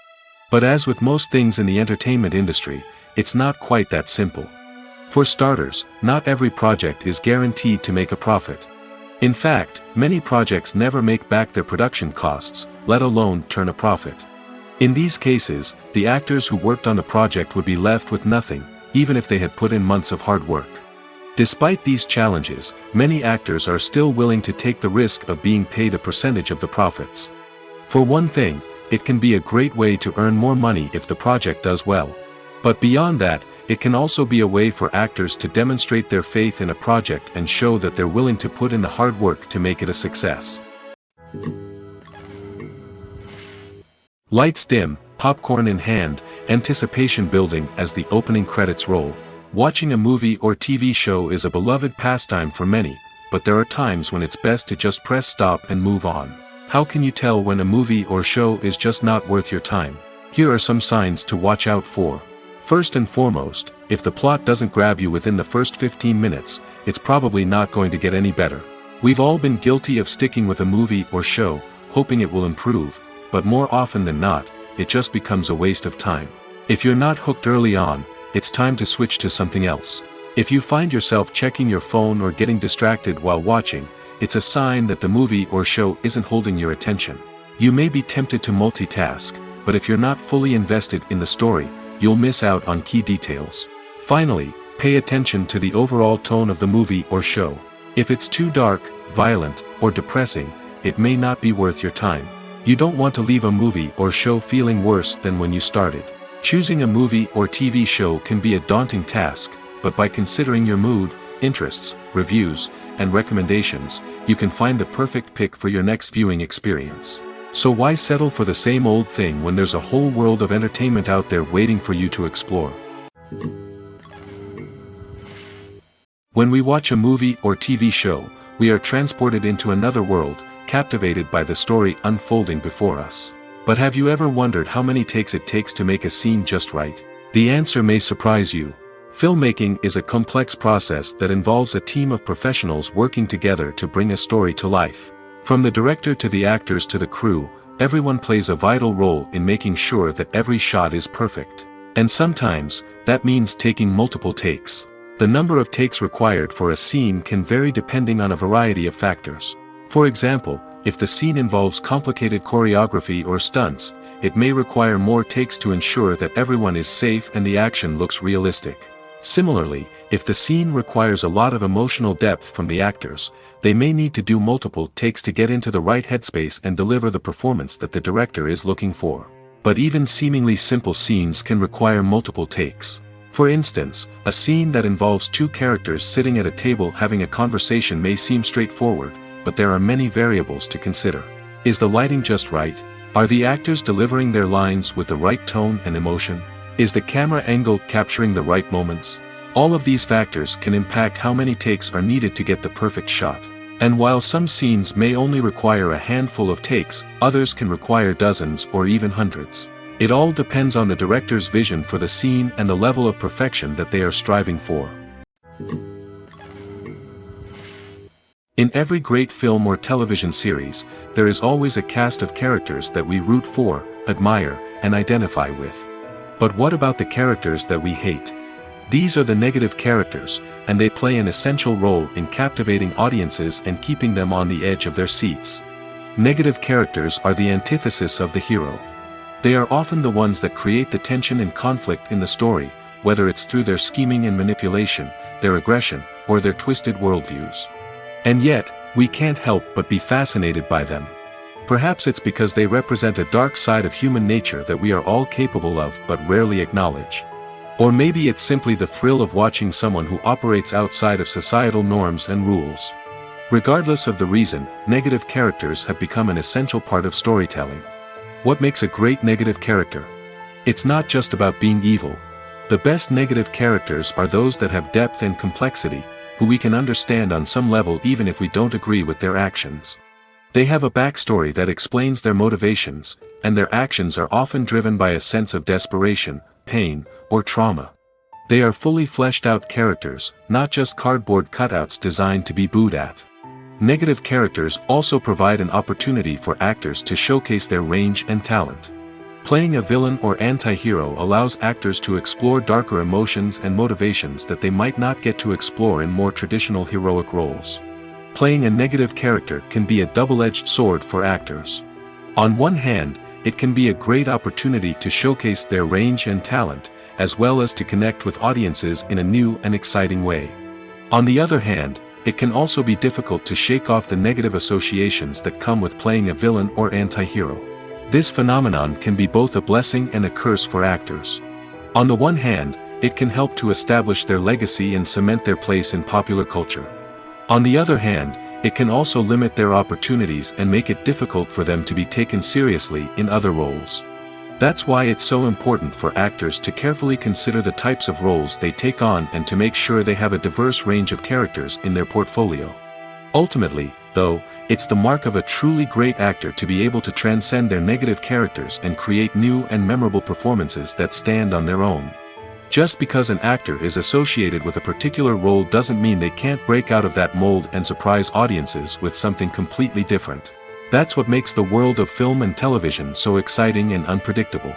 But as with most things in the entertainment industry, it's not quite that simple. For starters, not every project is guaranteed to make a profit. In fact, many projects never make back their production costs, let alone turn a profit. In these cases, the actors who worked on the project would be left with nothing, even if they had put in months of hard work. Despite these challenges, many actors are still willing to take the risk of being paid a percentage of the profits. For one thing, it can be a great way to earn more money if the project does well. But beyond that, it can also be a way for actors to demonstrate their faith in a project and show that they're willing to put in the hard work to make it a success. Lights dim, popcorn in hand, anticipation building as the opening credits roll. Watching a movie or TV show is a beloved pastime for many, but there are times when it's best to just press stop and move on. How can you tell when a movie or show is just not worth your time? Here are some signs to watch out for. First and foremost, if the plot doesn't grab you within the first 15 minutes, it's probably not going to get any better. We've all been guilty of sticking with a movie or show, hoping it will improve, but more often than not, it just becomes a waste of time. If you're not hooked early on, it's time to switch to something else. If you find yourself checking your phone or getting distracted while watching, it's a sign that the movie or show isn't holding your attention. You may be tempted to multitask, but if you're not fully invested in the story, you'll miss out on key details. Finally, pay attention to the overall tone of the movie or show. If it's too dark, violent, or depressing, it may not be worth your time. You don't want to leave a movie or show feeling worse than when you started. Choosing a movie or TV show can be a daunting task, but by considering your mood, interests, reviews, and recommendations, you can find the perfect pick for your next viewing experience. So why settle for the same old thing when there's a whole world of entertainment out there waiting for you to explore? When we watch a movie or TV show, we are transported into another world, captivated by the story unfolding before us. But have you ever wondered how many takes it takes to make a scene just right? The answer may surprise you. Filmmaking is a complex process that involves a team of professionals working together to bring a story to life. From the director to the actors to the crew, everyone plays a vital role in making sure that every shot is perfect. And sometimes, that means taking multiple takes. The number of takes required for a scene can vary depending on a variety of factors. For example, if the scene involves complicated choreography or stunts, it may require more takes to ensure that everyone is safe and the action looks realistic. Similarly, if the scene requires a lot of emotional depth from the actors, they may need to do multiple takes to get into the right headspace and deliver the performance that the director is looking for. But even seemingly simple scenes can require multiple takes. For instance, a scene that involves two characters sitting at a table having a conversation may seem straightforward, but there are many variables to consider. Is the lighting just right? Are the actors delivering their lines with the right tone and emotion? Is the camera angle capturing the right moments? All of these factors can impact how many takes are needed to get the perfect shot. And while some scenes may only require a handful of takes, others can require dozens or even hundreds. It all depends on the director's vision for the scene and the level of perfection that they are striving for. In every great film or television series, there is always a cast of characters that we root for, admire, and identify with. But what about the characters that we hate? These are the negative characters, and they play an essential role in captivating audiences and keeping them on the edge of their seats. Negative characters are the antithesis of the hero. They are often the ones that create the tension and conflict in the story, whether it's through their scheming and manipulation, their aggression, or their twisted worldviews. And yet, we can't help but be fascinated by them. Perhaps it's because they represent a dark side of human nature that we are all capable of but rarely acknowledge. Or maybe it's simply the thrill of watching someone who operates outside of societal norms and rules. Regardless of the reason, negative characters have become an essential part of storytelling. What makes a great negative character? It's not just about being evil. The best negative characters are those that have depth and complexity, who we can understand on some level even if we don't agree with their actions. They have a backstory that explains their motivations, and their actions are often driven by a sense of desperation, pain, or trauma. They are fully fleshed out characters, not just cardboard cutouts designed to be booed at. Negative characters also provide an opportunity for actors to showcase their range and talent. Playing a villain or anti-hero allows actors to explore darker emotions and motivations that they might not get to explore in more traditional heroic roles. Playing a negative character can be a double-edged sword for actors. On one hand, it can be a great opportunity to showcase their range and talent, as well as to connect with audiences in a new and exciting way. On the other hand, it can also be difficult to shake off the negative associations that come with playing a villain or anti-hero. This phenomenon can be both a blessing and a curse for actors. On the one hand, it can help to establish their legacy and cement their place in popular culture. On the other hand, it can also limit their opportunities and make it difficult for them to be taken seriously in other roles. That's why it's so important for actors to carefully consider the types of roles they take on and to make sure they have a diverse range of characters in their portfolio. Ultimately, though, it's the mark of a truly great actor to be able to transcend their negative characters and create new and memorable performances that stand on their own. Just because an actor is associated with a particular role doesn't mean they can't break out of that mold and surprise audiences with something completely different. That's what makes the world of film and television so exciting and unpredictable.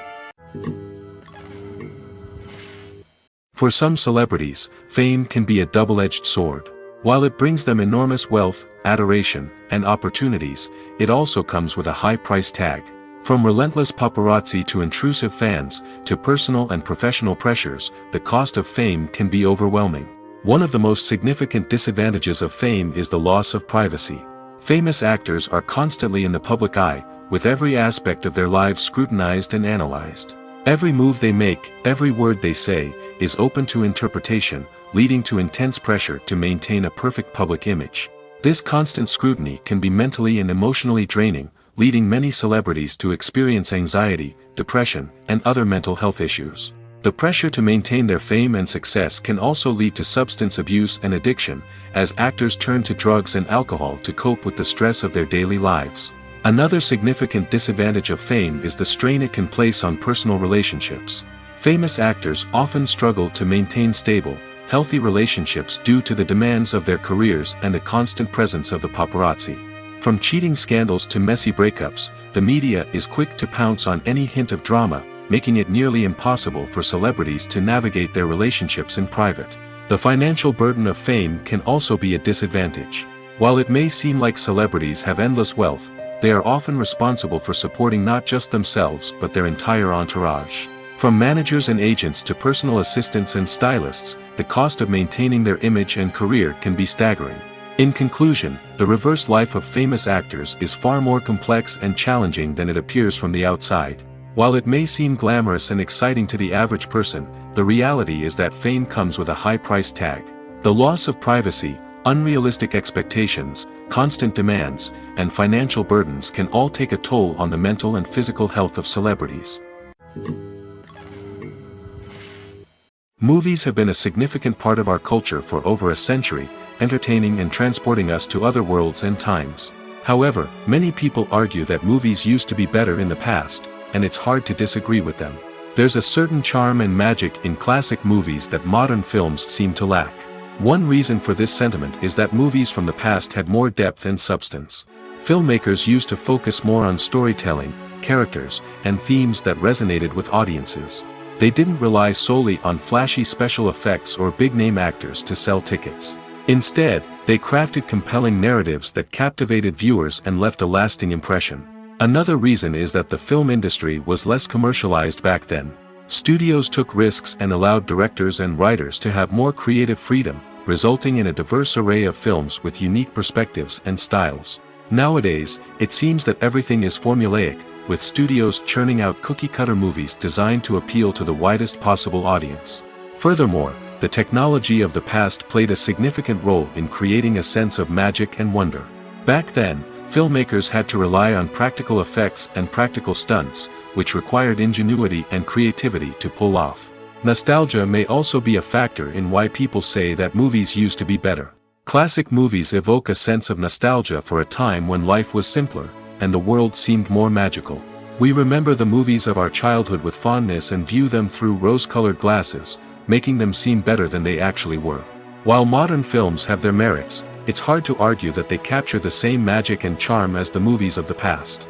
For some celebrities, fame can be a double-edged sword. While it brings them enormous wealth, adoration, and opportunities, it also comes with a high price tag. From relentless paparazzi to intrusive fans, to personal and professional pressures, the cost of fame can be overwhelming. One of the most significant disadvantages of fame is the loss of privacy. Famous actors are constantly in the public eye, with every aspect of their lives scrutinized and analyzed. Every move they make, every word they say, is open to interpretation, leading to intense pressure to maintain a perfect public image. This constant scrutiny can be mentally and emotionally draining, leading many celebrities to experience anxiety, depression, and other mental health issues. The pressure to maintain their fame and success can also lead to substance abuse and addiction, as actors turn to drugs and alcohol to cope with the stress of their daily lives. Another significant disadvantage of fame is the strain it can place on personal relationships. Famous actors often struggle to maintain stable, healthy relationships due to the demands of their careers and the constant presence of the paparazzi. From cheating scandals to messy breakups, the media is quick to pounce on any hint of drama, making it nearly impossible for celebrities to navigate their relationships in private. The financial burden of fame can also be a disadvantage. While it may seem like celebrities have endless wealth, they are often responsible for supporting not just themselves but their entire entourage. From managers and agents to personal assistants and stylists, the cost of maintaining their image and career can be staggering. In conclusion, the reverse life of famous actors is far more complex and challenging than it appears from the outside. While it may seem glamorous and exciting to the average person, the reality is that fame comes with a high price tag. The loss of privacy, unrealistic expectations, constant demands, and financial burdens can all take a toll on the mental and physical health of celebrities. Movies have been a significant part of our culture for over a century, entertaining and transporting us to other worlds and times. However, many people argue that movies used to be better in the past, and it's hard to disagree with them. There's a certain charm and magic in classic movies that modern films seem to lack. One reason for this sentiment is that movies from the past had more depth and substance. Filmmakers used to focus more on storytelling, characters, and themes that resonated with audiences. They didn't rely solely on flashy special effects or big-name actors to sell tickets. Instead, they crafted compelling narratives that captivated viewers and left a lasting impression. Another reason is that the film industry was less commercialized back then. Studios took risks and allowed directors and writers to have more creative freedom, resulting in a diverse array of films with unique perspectives and styles. Nowadays, it seems that everything is formulaic, with studios churning out cookie-cutter movies designed to appeal to the widest possible audience. Furthermore, the technology of the past played a significant role in creating a sense of magic and wonder. Back then, filmmakers had to rely on practical effects and practical stunts, which required ingenuity and creativity to pull off. Nostalgia may also be a factor in why people say that movies used to be better. Classic movies evoke a sense of nostalgia for a time when life was simpler, and the world seemed more magical. We remember the movies of our childhood with fondness and view them through rose-colored glasses, making them seem better than they actually were. While modern films have their merits, it's hard to argue that they capture the same magic and charm as the movies of the past.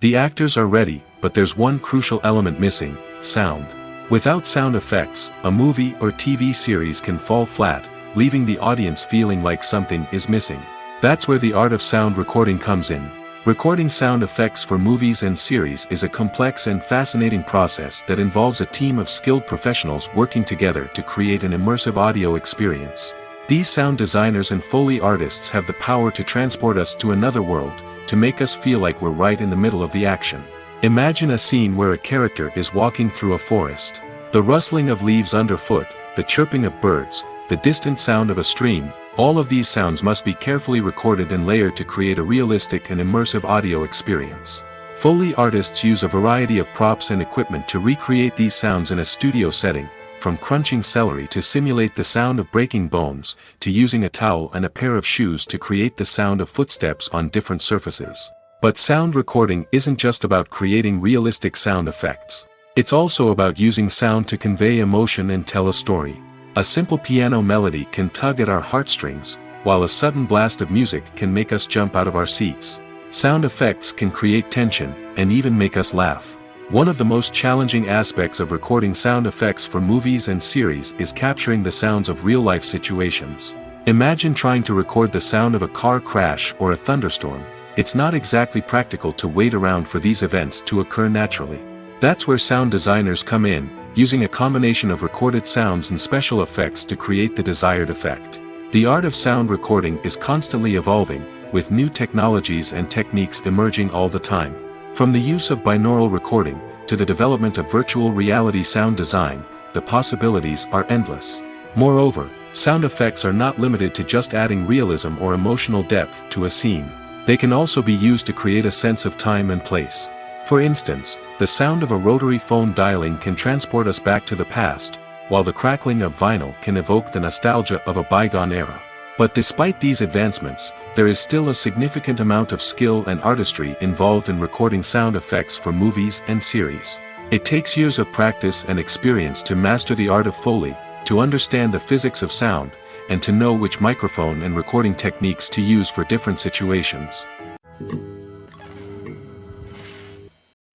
The actors are ready, but there's one crucial element missing: sound. Without sound effects, a movie or TV series can fall flat, leaving the audience feeling like something is missing. That's where the art of sound recording comes in. Recording sound effects for movies and series is a complex and fascinating process that involves a team of skilled professionals working together to create an immersive audio experience. These sound designers and Foley artists have the power to transport us to another world, to make us feel like we're right in the middle of the action. Imagine a scene where a character is walking through a forest. The rustling of leaves underfoot, the chirping of birds, the distant sound of a stream, all of these sounds must be carefully recorded and layered to create a realistic and immersive audio experience. Foley artists use a variety of props and equipment to recreate these sounds in a studio setting, from crunching celery to simulate the sound of breaking bones, to using a towel and a pair of shoes to create the sound of footsteps on different surfaces. But sound recording isn't just about creating realistic sound effects. It's also about using sound to convey emotion and tell a story. A simple piano melody can tug at our heartstrings, while a sudden blast of music can make us jump out of our seats. Sound effects can create tension, and even make us laugh. One of the most challenging aspects of recording sound effects for movies and series is capturing the sounds of real-life situations. Imagine trying to record the sound of a car crash or a thunderstorm. It's not exactly practical to wait around for these events to occur naturally. That's where sound designers come in, using a combination of recorded sounds and special effects to create the desired effect. The art of sound recording is constantly evolving, with new technologies and techniques emerging all the time. From the use of binaural recording, to the development of virtual reality sound design, the possibilities are endless. Moreover, sound effects are not limited to just adding realism or emotional depth to a scene. They can also be used to create a sense of time and place. For instance, the sound of a rotary phone dialing can transport us back to the past, while the crackling of vinyl can evoke the nostalgia of a bygone era. But despite these advancements, there is still a significant amount of skill and artistry involved in recording sound effects for movies and series. It takes years of practice and experience to master the art of Foley, to understand the physics of sound, and to know which microphone and recording techniques to use for different situations.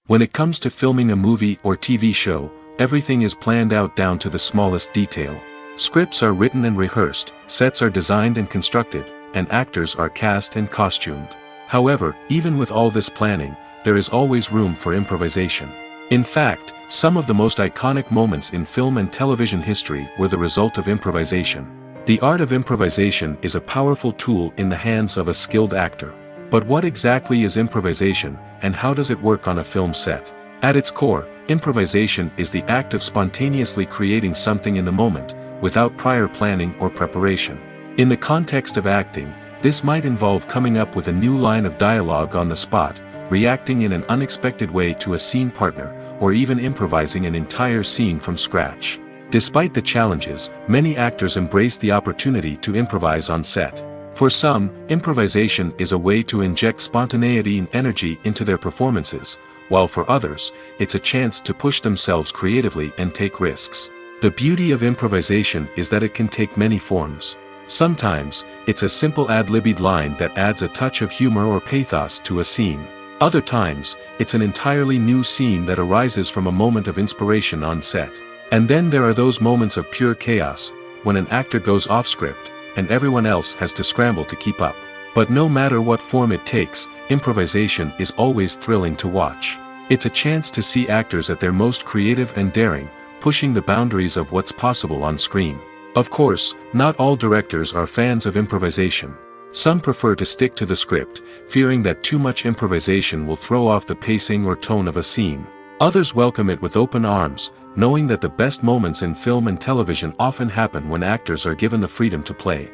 When it comes to filming a movie or TV show, everything is planned out down to the smallest detail. Scripts are written and rehearsed, sets are designed and constructed, and actors are cast and costumed. However, even with all this planning, there is always room for improvisation. In fact, some of the most iconic moments in film and television history were the result of improvisation. The art of improvisation is a powerful tool in the hands of a skilled actor. But what exactly is improvisation, and how does it work on a film set? At its core, improvisation is the act of spontaneously creating something in the moment, without prior planning or preparation. In the context of acting, this might involve coming up with a new line of dialogue on the spot, reacting in an unexpected way to a scene partner, or even improvising an entire scene from scratch. Despite the challenges, many actors embrace the opportunity to improvise on set. For some, improvisation is a way to inject spontaneity and energy into their performances, while for others, it's a chance to push themselves creatively and take risks. The beauty of improvisation is that it can take many forms. Sometimes, it's a simple ad-libbed line that adds a touch of humor or pathos to a scene. Other times, it's an entirely new scene that arises from a moment of inspiration on set. And then there are those moments of pure chaos, when an actor goes off script, and everyone else has to scramble to keep up. But no matter what form it takes, improvisation is always thrilling to watch. It's a chance to see actors at their most creative and daring, pushing the boundaries of what's possible on screen. Of course, not all directors are fans of improvisation. Some prefer to stick to the script, fearing that too much improvisation will throw off the pacing or tone of a scene. Others welcome it with open arms, knowing that the best moments in film and television often happen when actors are given the freedom to play.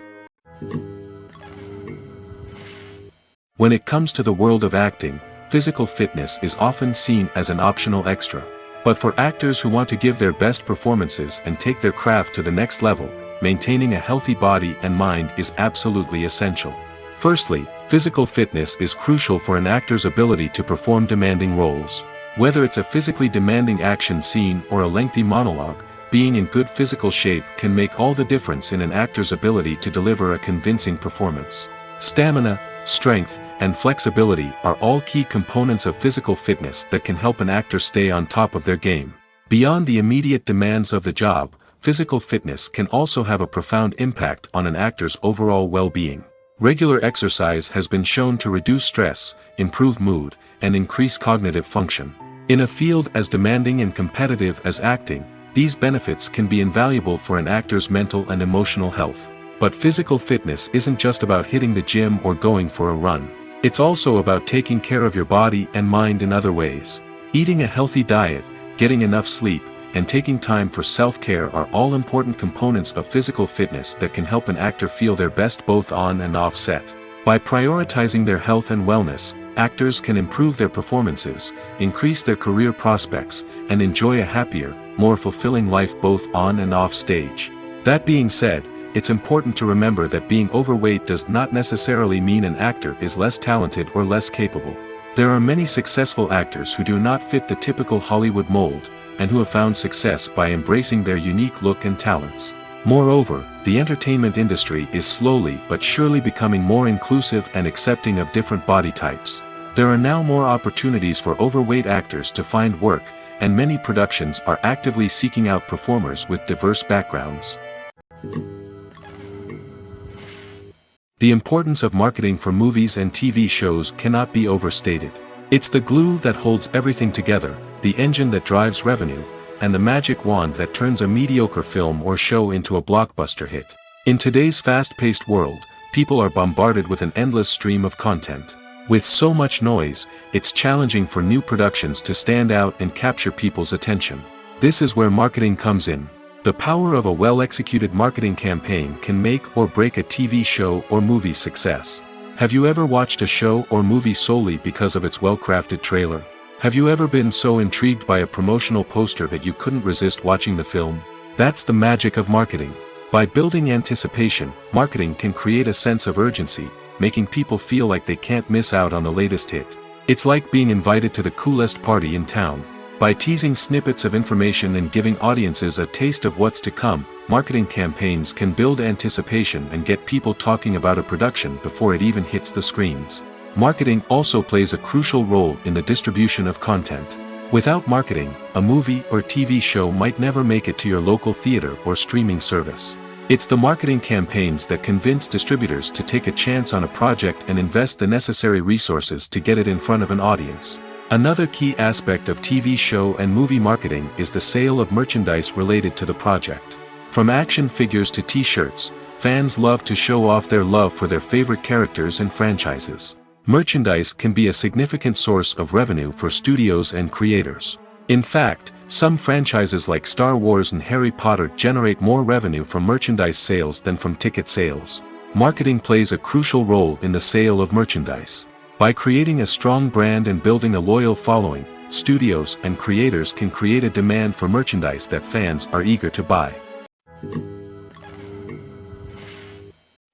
When it comes to the world of acting, physical fitness is often seen as an optional extra. But for actors who want to give their best performances and take their craft to the next level, maintaining a healthy body and mind is absolutely essential. Firstly, physical fitness is crucial for an actor's ability to perform demanding roles. Whether it's a physically demanding action scene or a lengthy monologue, being in good physical shape can make all the difference in an actor's ability to deliver a convincing performance. Stamina, strength, and flexibility are all key components of physical fitness that can help an actor stay on top of their game. Beyond the immediate demands of the job, physical fitness can also have a profound impact on an actor's overall well-being. Regular exercise has been shown to reduce stress, improve mood, and increase cognitive function. In a field as demanding and competitive as acting, these benefits can be invaluable for an actor's mental and emotional health. But physical fitness isn't just about hitting the gym or going for a run. It's also about taking care of your body and mind in other ways. Eating a healthy diet, getting enough sleep, and taking time for self-care are all important components of physical fitness that can help an actor feel their best both on and off set. By prioritizing their health and wellness, actors can improve their performances, increase their career prospects, and enjoy a happier, more fulfilling life both on and off stage. That being said, it's important to remember that being overweight does not necessarily mean an actor is less talented or less capable. There are many successful actors who do not fit the typical Hollywood mold, and who have found success by embracing their unique look and talents. Moreover, the entertainment industry is slowly but surely becoming more inclusive and accepting of different body types. There are now more opportunities for overweight actors to find work, and many productions are actively seeking out performers with diverse backgrounds. The importance of marketing for movies and TV shows cannot be overstated. It's the glue that holds everything together, the engine that drives revenue, and the magic wand that turns a mediocre film or show into a blockbuster hit. In today's fast-paced world, people are bombarded with an endless stream of content. With so much noise, it's challenging for new productions to stand out and capture people's attention. This is where marketing comes in. The power of a well-executed marketing campaign can make or break a TV show or movie's success. Have you ever watched a show or movie solely because of its well-crafted trailer? Have you ever been so intrigued by a promotional poster that you couldn't resist watching the film? That's the magic of marketing. By building anticipation, marketing can create a sense of urgency, making people feel like they can't miss out on the latest hit. It's like being invited to the coolest party in town. By teasing snippets of information and giving audiences a taste of what's to come, marketing campaigns can build anticipation and get people talking about a production before it even hits the screens. Marketing also plays a crucial role in the distribution of content. Without marketing, a movie or TV show might never make it to your local theater or streaming service. It's the marketing campaigns that convince distributors to take a chance on a project and invest the necessary resources to get it in front of an audience. Another key aspect of TV show and movie marketing is the sale of merchandise related to the project. From action figures to t-shirts, fans love to show off their love for their favorite characters and franchises. Merchandise can be a significant source of revenue for studios and creators. In fact, some franchises like Star Wars and Harry Potter generate more revenue from merchandise sales than from ticket sales. Marketing plays a crucial role in the sale of merchandise. By creating a strong brand and building a loyal following, studios and creators can create a demand for merchandise that fans are eager to buy.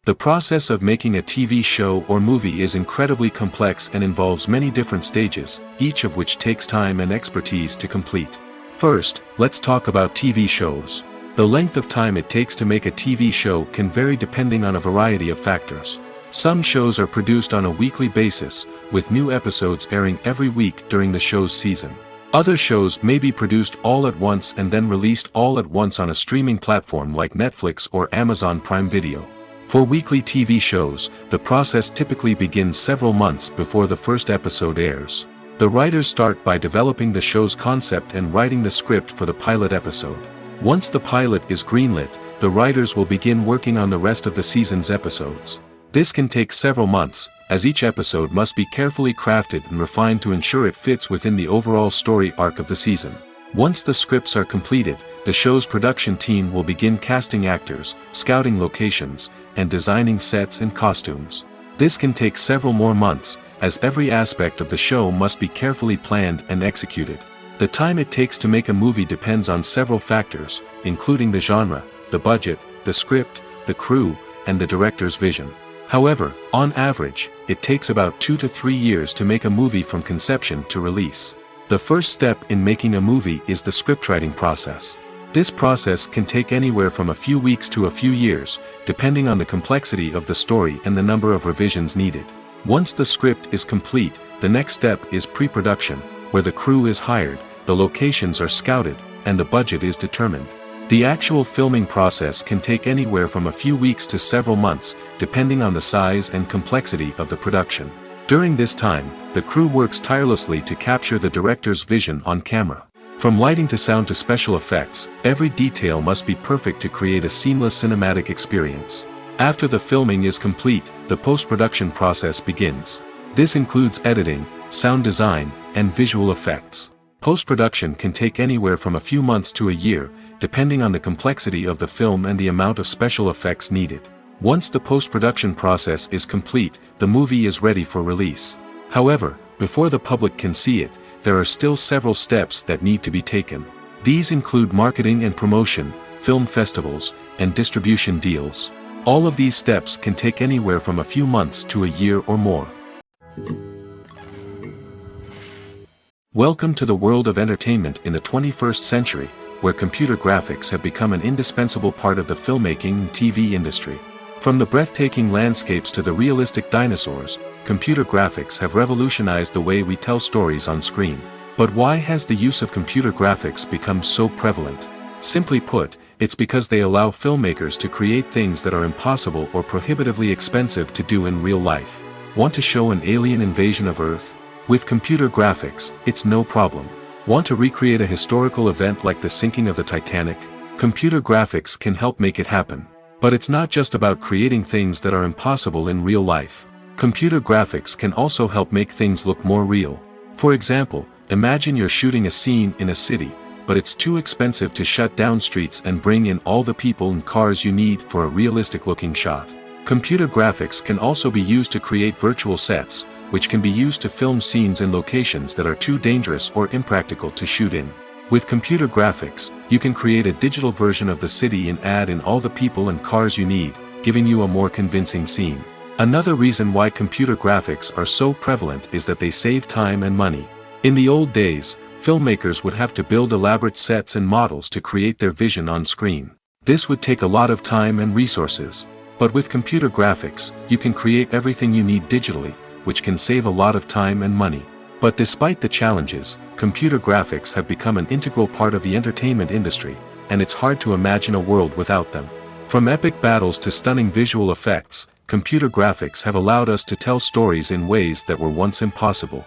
The process of making a TV show or movie is incredibly complex and involves many different stages, each of which takes time and expertise to complete. First, let's talk about TV shows. The length of time it takes to make a TV show can vary depending on a variety of factors. Some shows are produced on a weekly basis, with new episodes airing every week during the show's season. Other shows may be produced all at once and then released all at once on a streaming platform like Netflix or Amazon Prime Video. For weekly TV shows, the process typically begins several months before the first episode airs. The writers start by developing the show's concept and writing the script for the pilot episode. Once the pilot is greenlit, the writers will begin working on the rest of the season's episodes. This can take several months, as each episode must be carefully crafted and refined to ensure it fits within the overall story arc of the season. Once the scripts are completed, the show's production team will begin casting actors, scouting locations, and designing sets and costumes. This can take several more months, as every aspect of the show must be carefully planned and executed. The time it takes to make a movie depends on several factors, including the genre, the budget, the script, the crew, and the director's vision. However, on average, it takes about 2 to 3 years to make a movie from conception to release. The first step in making a movie is the scriptwriting process. This process can take anywhere from a few weeks to a few years, depending on the complexity of the story and the number of revisions needed. Once the script is complete, the next step is pre-production, where the crew is hired, the locations are scouted, and the budget is determined. The actual filming process can take anywhere from a few weeks to several months, depending on the size and complexity of the production. During this time, the crew works tirelessly to capture the director's vision on camera. From lighting to sound to special effects, every detail must be perfect to create a seamless cinematic experience. After the filming is complete, the post-production process begins. This includes editing, sound design, and visual effects. Post-production can take anywhere from a few months to a year, depending on the complexity of the film and the amount of special effects needed. Once the post-production process is complete, the movie is ready for release. However, before the public can see it, there are still several steps that need to be taken. These include marketing and promotion, film festivals, and distribution deals. All of these steps can take anywhere from a few months to a year or more. Welcome to the world of entertainment in the 21st century, where computer graphics have become an indispensable part of the filmmaking and TV industry. From the breathtaking landscapes to the realistic dinosaurs, computer graphics have revolutionized the way we tell stories on screen. But why has the use of computer graphics become so prevalent? Simply put, it's because they allow filmmakers to create things that are impossible or prohibitively expensive to do in real life. Want to show an alien invasion of Earth? With computer graphics, it's no problem. Want to recreate a historical event like the sinking of the Titanic? Computer graphics can help make it happen. But it's not just about creating things that are impossible in real life. Computer graphics can also help make things look more real. For example, imagine you're shooting a scene in a city, but it's too expensive to shut down streets and bring in all the people and cars you need for a realistic-looking shot. Computer graphics can also be used to create virtual sets, which can be used to film scenes in locations that are too dangerous or impractical to shoot in. With computer graphics, you can create a digital version of the city and add in all the people and cars you need, giving you a more convincing scene. Another reason why computer graphics are so prevalent is that they save time and money. In the old days, filmmakers would have to build elaborate sets and models to create their vision on screen. This would take a lot of time and resources. But with computer graphics, you can create everything you need digitally, which can save a lot of time and money. But despite the challenges, computer graphics have become an integral part of the entertainment industry, and it's hard to imagine a world without them. From epic battles to stunning visual effects, computer graphics have allowed us to tell stories in ways that were once impossible.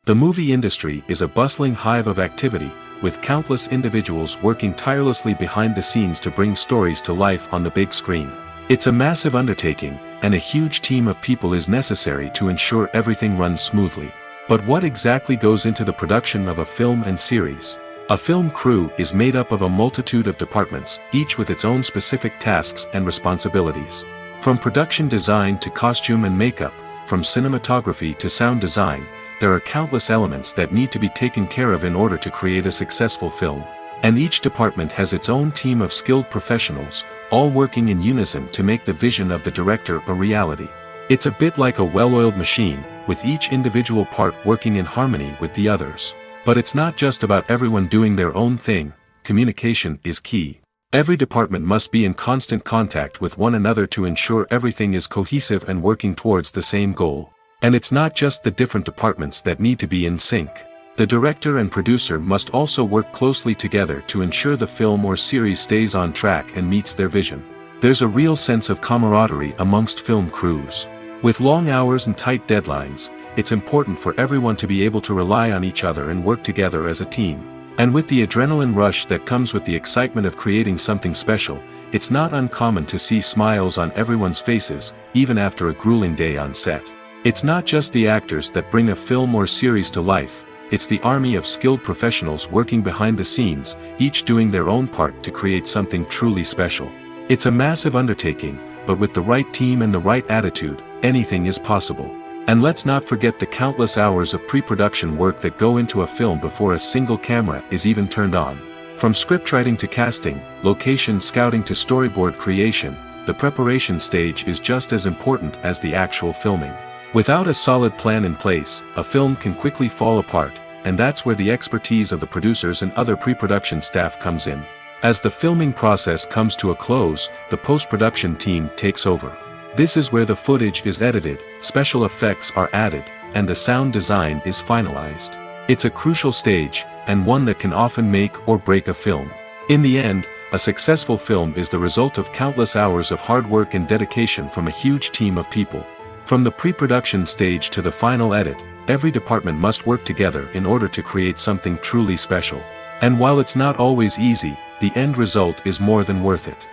The movie industry is a bustling hive of activity, with countless individuals working tirelessly behind the scenes to bring stories to life on the big screen. It's a massive undertaking, and a huge team of people is necessary to ensure everything runs smoothly. But what exactly goes into the production of a film and series? A film crew is made up of a multitude of departments, each with its own specific tasks and responsibilities. From production design to costume and makeup, from cinematography to sound design, there are countless elements that need to be taken care of in order to create a successful film. And each department has its own team of skilled professionals, all working in unison to make the vision of the director a reality. It's a bit like a well-oiled machine, with each individual part working in harmony with the others. But it's not just about everyone doing their own thing. Communication is key. Every department must be in constant contact with one another to ensure everything is cohesive and working towards the same goal. And it's not just the different departments that need to be in sync. The director and producer must also work closely together to ensure the film or series stays on track and meets their vision. There's a real sense of camaraderie amongst film crews. With long hours and tight deadlines, it's important for everyone to be able to rely on each other and work together as a team. And with the adrenaline rush that comes with the excitement of creating something special, it's not uncommon to see smiles on everyone's faces, even after a grueling day on set. It's not just the actors that bring a film or series to life, it's the army of skilled professionals working behind the scenes, each doing their own part to create something truly special. It's a massive undertaking, but with the right team and the right attitude, anything is possible. And let's not forget the countless hours of pre-production work that go into a film before a single camera is even turned on. From scriptwriting to casting, location scouting to storyboard creation, the preparation stage is just as important as the actual filming. Without a solid plan in place, a film can quickly fall apart, and that's where the expertise of the producers and other pre-production staff comes in. As the filming process comes to a close, the post-production team takes over. This is where the footage is edited, special effects are added, and the sound design is finalized. It's a crucial stage, and one that can often make or break a film. In the end, a successful film is the result of countless hours of hard work and dedication from a huge team of people. From the pre-production stage to the final edit, every department must work together in order to create something truly special. And while it's not always easy, the end result is more than worth it.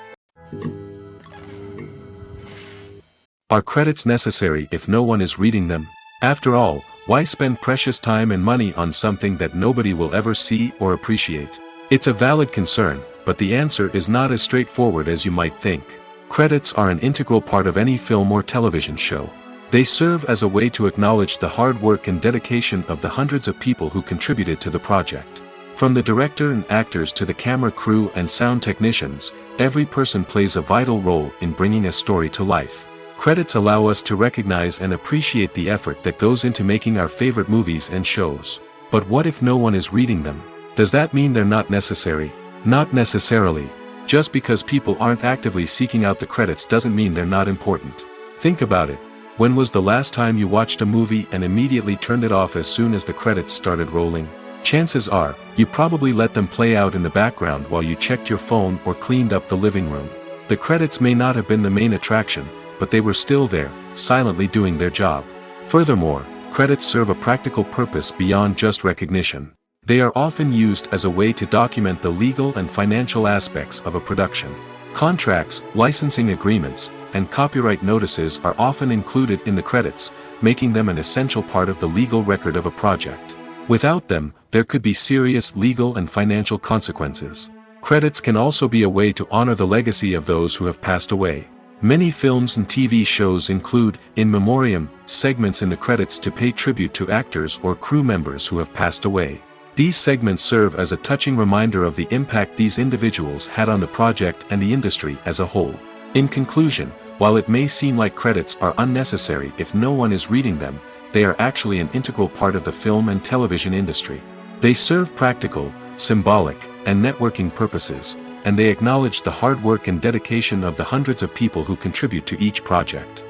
Are credits necessary if no one is reading them? After all, why spend precious time and money on something that nobody will ever see or appreciate? It's a valid concern, but the answer is not as straightforward as you might think. Credits are an integral part of any film or television show. They serve as a way to acknowledge the hard work and dedication of the hundreds of people who contributed to the project. From the director and actors to the camera crew and sound technicians, every person plays a vital role in bringing a story to life. Credits allow us to recognize and appreciate the effort that goes into making our favorite movies and shows. But what if no one is reading them? Does that mean they're not necessary? Not necessarily. Just because people aren't actively seeking out the credits doesn't mean they're not important. Think about it. When was the last time you watched a movie and immediately turned it off as soon as the credits started rolling? Chances are, you probably let them play out in the background while you checked your phone or cleaned up the living room. The credits may not have been the main attraction, but they were still there, silently doing their job. Furthermore, credits serve a practical purpose beyond just recognition. They are often used as a way to document the legal and financial aspects of a production. Contracts, licensing agreements, and copyright notices are often included in the credits, making them an essential part of the legal record of a project. Without them, there could be serious legal and financial consequences. Credits can also be a way to honor the legacy of those who have passed away. Many films and TV shows include, in memoriam, segments in the credits to pay tribute to actors or crew members who have passed away. These segments serve as a touching reminder of the impact these individuals had on the project and the industry as a whole. In conclusion, while it may seem like credits are unnecessary if no one is reading them, they are actually an integral part of the film and television industry. They serve practical, symbolic, and networking purposes, and they acknowledge the hard work and dedication of the hundreds of people who contribute to each project.